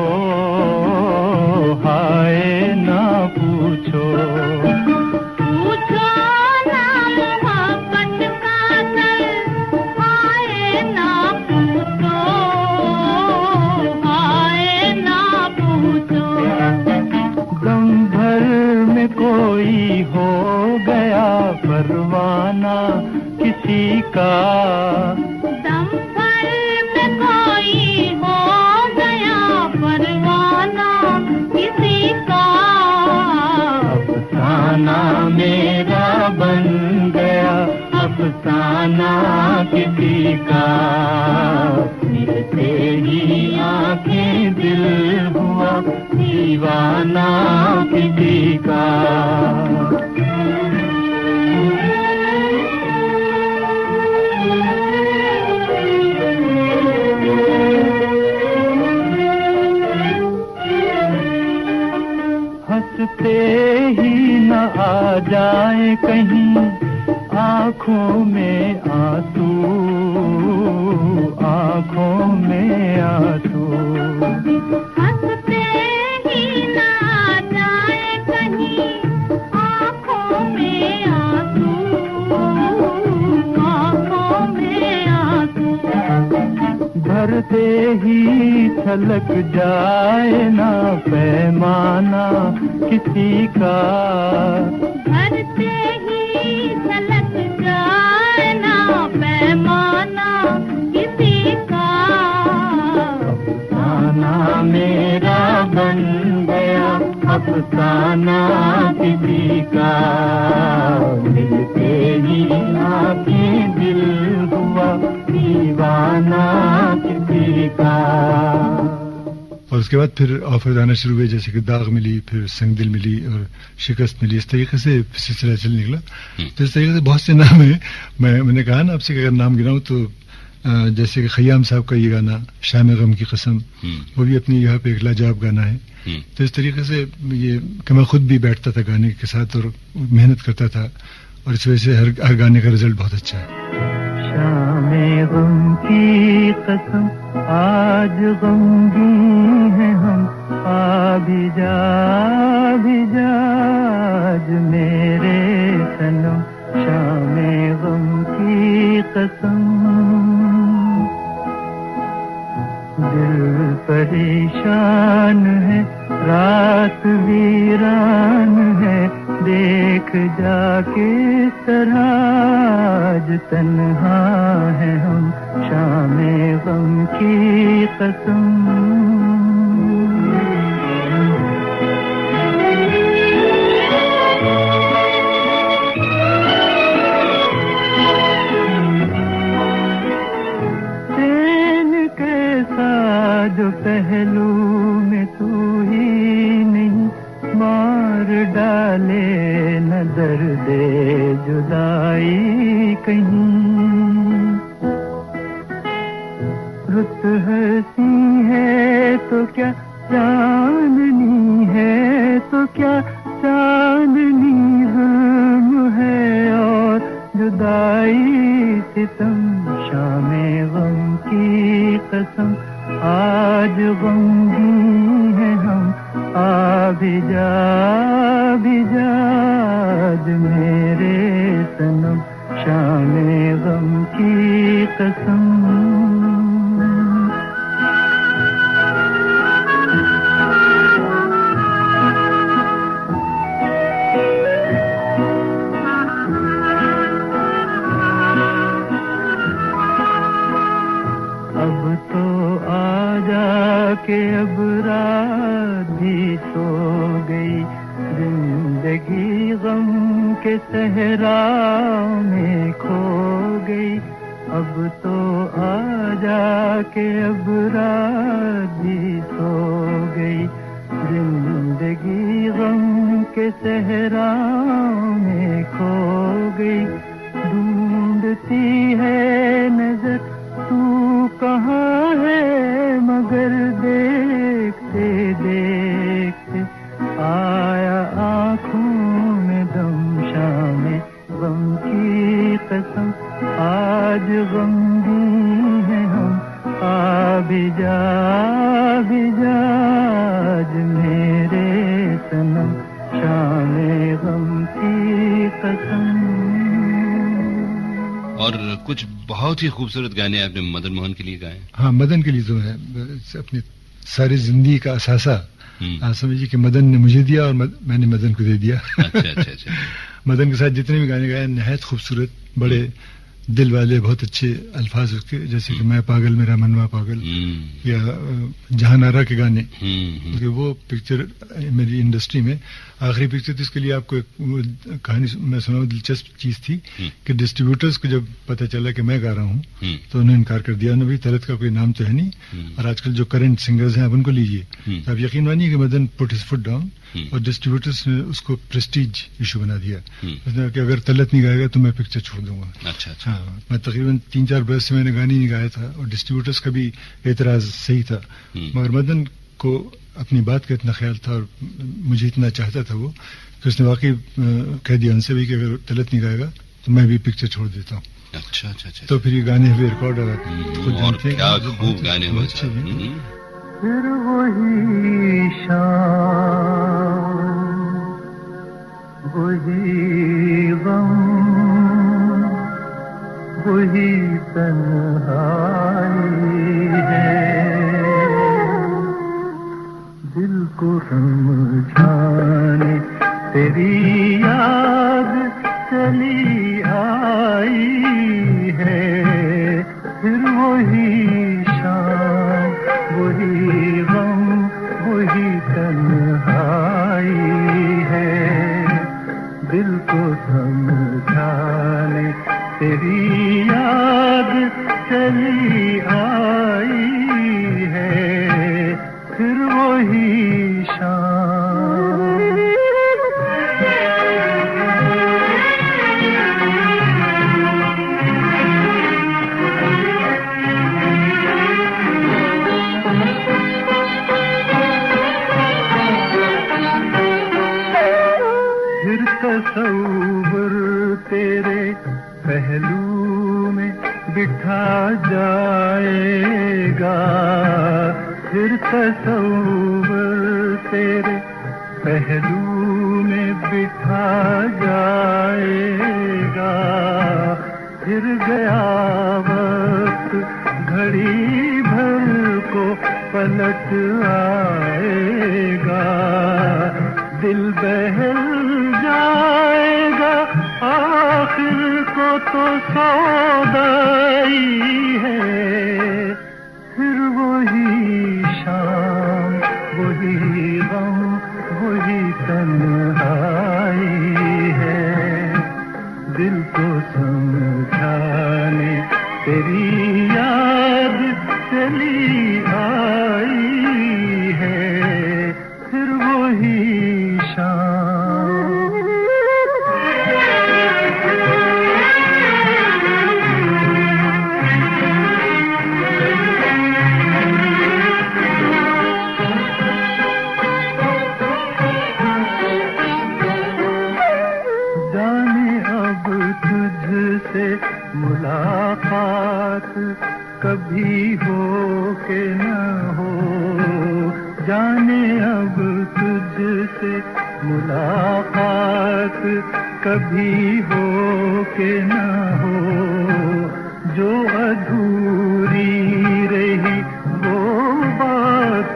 हाय ना पूछो। पूछो ना मोहब्बत का असर, हाय ना पूछो, हाय ना पूछो। दम भर में कोई हो गया परवाना किसी का। दम भर में कोई हो गया परवाना किसी का। अफसाना मेरा बन गया अफसाना किसी का, मिलते ही आंखें दिल हुआ दीवाना किसी का। हंसते ही न आ जाए कहीं आँखों में आंसू, आँखों में आंसू। हंसते ही न आ जाए कहीं आँखों में आंसू, आँखों में आंसू। भरते ही छलक जाए ना पैमाना किसी का, भरते ही छलक जाए ना पैमाना किसी का। अफसाना मेरा बन गया अफसाना किसी का, मिलते ही आंखें दिल हुआ दीवाना किसी का। और उसके बाद फिर ऑफर आना शुरू हुए, जैसे कि दाग मिली, फिर संगदिल मिली और शिकस्त मिली। इस तरीके से सिलसिला चल निकला। तो इस तरीके से बहुत से नाम है। मैंने कहा ना आपसे कि अगर नाम गिनाऊं तो जैसे कि खयाम साहब का ये गाना शाम गम की कसम, वो भी अपनी यहाँ पे एक लाजवाब गाना है। तो इस तरीके से ये कि मैं खुद भी बैठता था गाने के साथ और मेहनत करता था, और इस वजह से हर गाने का रिजल्ट बहुत अच्छा है। शाम गम की कसम आज गमगीन है हम, आ भी जा आज मेरे सनम। शाम गम की कसम, दिल परेशान है रात वीरान है, देख जाके तरह आज तन्हा है हम। शाम गम की कसम। जो पहलू में तू ही नहीं, मार डाले न दर्द जुदाई कहीं। रुत हंसी है तो क्या चांदनी है तो क्या, चांदनी जुल्म है और जुदाई सितम। शाम गम की कसम आज गमगीन है हम, आ भी जा आज मेरे सनम। शाम गम की कसम। के अब रात भी सो गई, जिंदगी गम के सहरा में खो गई। अब तो आजा के अब रात भी सो गई, जिंदगी गम के सहरा में खो गई। ढूंढती है नजर तू कहाँ है, मगर देखते देखते आया आँखों में दम। शाम गम की कसम आज गमगीन है हम, आ भी जा आज मेरे सनम। शाम गम की कसम। और कुछ बहुत ही खूबसूरत गाने आपने मदन मोहन के लिए गाए। हाँ, मदन के लिए तो है अपनी सारी जिंदगी का असासा। आप समझिए कि मदन ने मुझे दिया और मैंने मदन को दे दिया। अच्छा। मदन के साथ जितने भी गाने गाए नहायत खूबसूरत, बड़े दिल वाले बहुत अच्छे अल्फाज उसके, जैसे कि मैं पागल मेरा मनवा पागल, या जहानारा के गाने, क्योंकि वो पिक्चर मेरी इंडस्ट्री में आखिरी पिक्चर थी। इसके लिए आपको एक कहानी मैं सुनाऊं, दिलचस्प चीज थी कि डिस्ट्रीब्यूटर्स को जब पता चला कि मैं गा रहा हूँ तो उन्होंने इनकार कर दिया। उन्होंने भी तलत का कोई नाम तो है नहीं, और आजकल जो करंट सिंगर्स हैं आप उनको लीजिए, तो आप यकीन मानिए कि Madan put his foot down, और डिस्ट्रीब्यूटर्स ने उसको प्रेस्टीज इशू बना दिया। उसने कहा कि अगर तलत नहीं गाएगा तो मैं पिक्चर छोड़ दूंगा। अच्छा अच्छा। हाँ, मैं तकरीबन 3-4 बरस से मैंने गाने नहीं गाया था, और डिस्ट्रीब्यूटर्स का भी एतराज सही था, मगर मदन को अपनी बात का इतना ख्याल था और मुझे इतना चाहता था वो, कि उसने वाकई कह दिया उनसे भी कि अगर तलत नहीं गाएगा तो मैं भी पिक्चर छोड़ देता हूँ। अच्छा अच्छा अच्छा। तो फिर ये गाने हुए रिकॉर्ड, खुद जानते हैं क्या खूब गाने हुए। फिर वही शाम वही गम वही तन्हाई है, दिल को समझाने तेरी याद चली आई है। फिर वही शाम वही गम वही तन्हाई है, दिल को समझाने तेरी याद चली आई है। फिर वही शाम फिर तसव्वुर तेरे पहलू में बिठा जाएगा, फिर तसव्वुर तेरे पहलू में बिठा जाएगा। फिर गया वक्त घड़ी भर को पलट आएगा, दिल बहल जाएगा आखिर को तो सौदाई है। फिर वही शाम वही गम वही तन्हाई है, दिल को समझाने तेरी याद चली आई है। फिर वही शाम मुलाकात कभी हो के न हो, जाने अब तुझसे मुलाकात कभी हो के न हो। जो अधूरी रही वो बात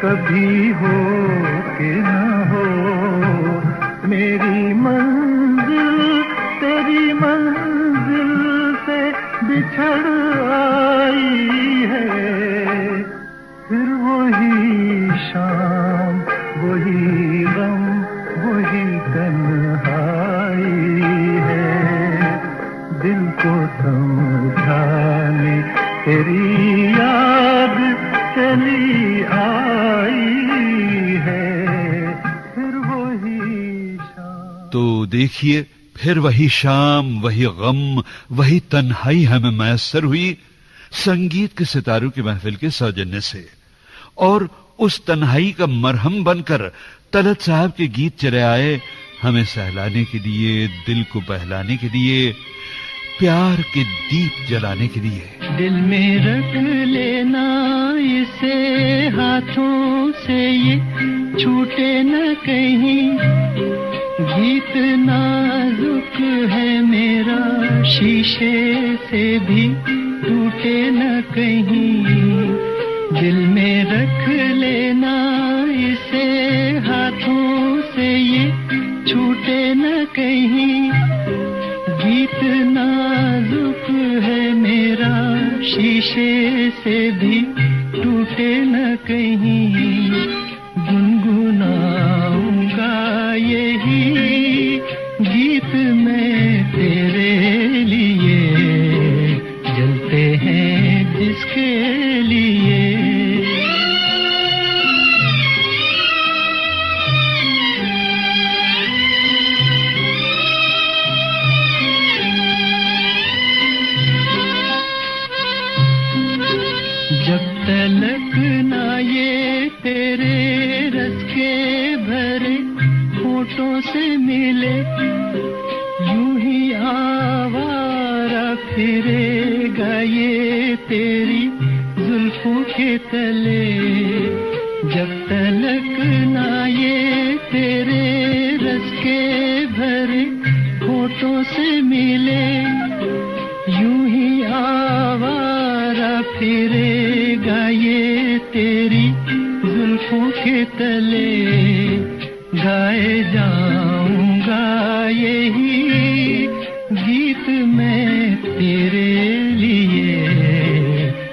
कभी हो के न हो। मेरी मंजिल तेरी मंजिल से बिछड़ आई है। फिर वही शाम वही गम वही तन्हाई है, दिल को समझाने तेरी याद चली आई है। फिर वही शाम। तो देखिए, फिर वही शाम वही गम वही तन्हाई हमें मैसर हुई संगीत के सितारों की महफिल के सौजन्य से, और उस तन्हाई का मरहम बनकर तलत साहब के गीत चले आए हमें सहलाने के लिए, दिल को बहलाने के लिए, प्यार के दीप जलाने के लिए। दिल में रख लेना इसे हाथों से, ये छूटे न कहीं। गीत नाजुक है मेरा, शीशे से भी टूटे न कहीं। दिल में रख लेना इसे हाथों से, ये छूटे न कहीं। गीत नाजुक है मेरा, शीशे से भी टूटे न कहीं। गुनगुनाऊंगा यही गीत मैं तेरे लिए, जलते हैं जिसके लिए। जब तलक ना ये तेरे रस के भरे होठों से मिले, यूं ही आवारा फिरेगा ये तेरी जुल्फों के तले। जब तलक ना ये तेरे रस के भरे होठों से मिले, यूं ही आवारा फिरेगा ये तेरी जुल्फों के तले। गाए जाऊंगा यही गीत मैं तेरे लिए,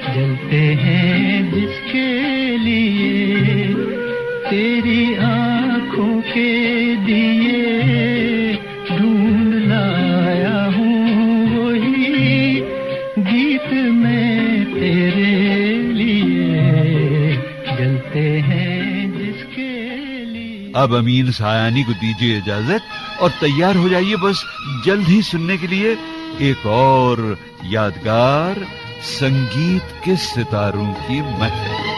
जलते हैं जिसके लिए। तेरी आंखों के दिए ढूंढ लाया हूँ वही गीत मैं तेरे लिए, जलते हैं जिसके लिए। अब अमीन सायानी को दीजिए इजाजत और तैयार हो जाइए बस जल्द ही सुनने के लिए एक और यादगार संगीत के सितारों की महफिल।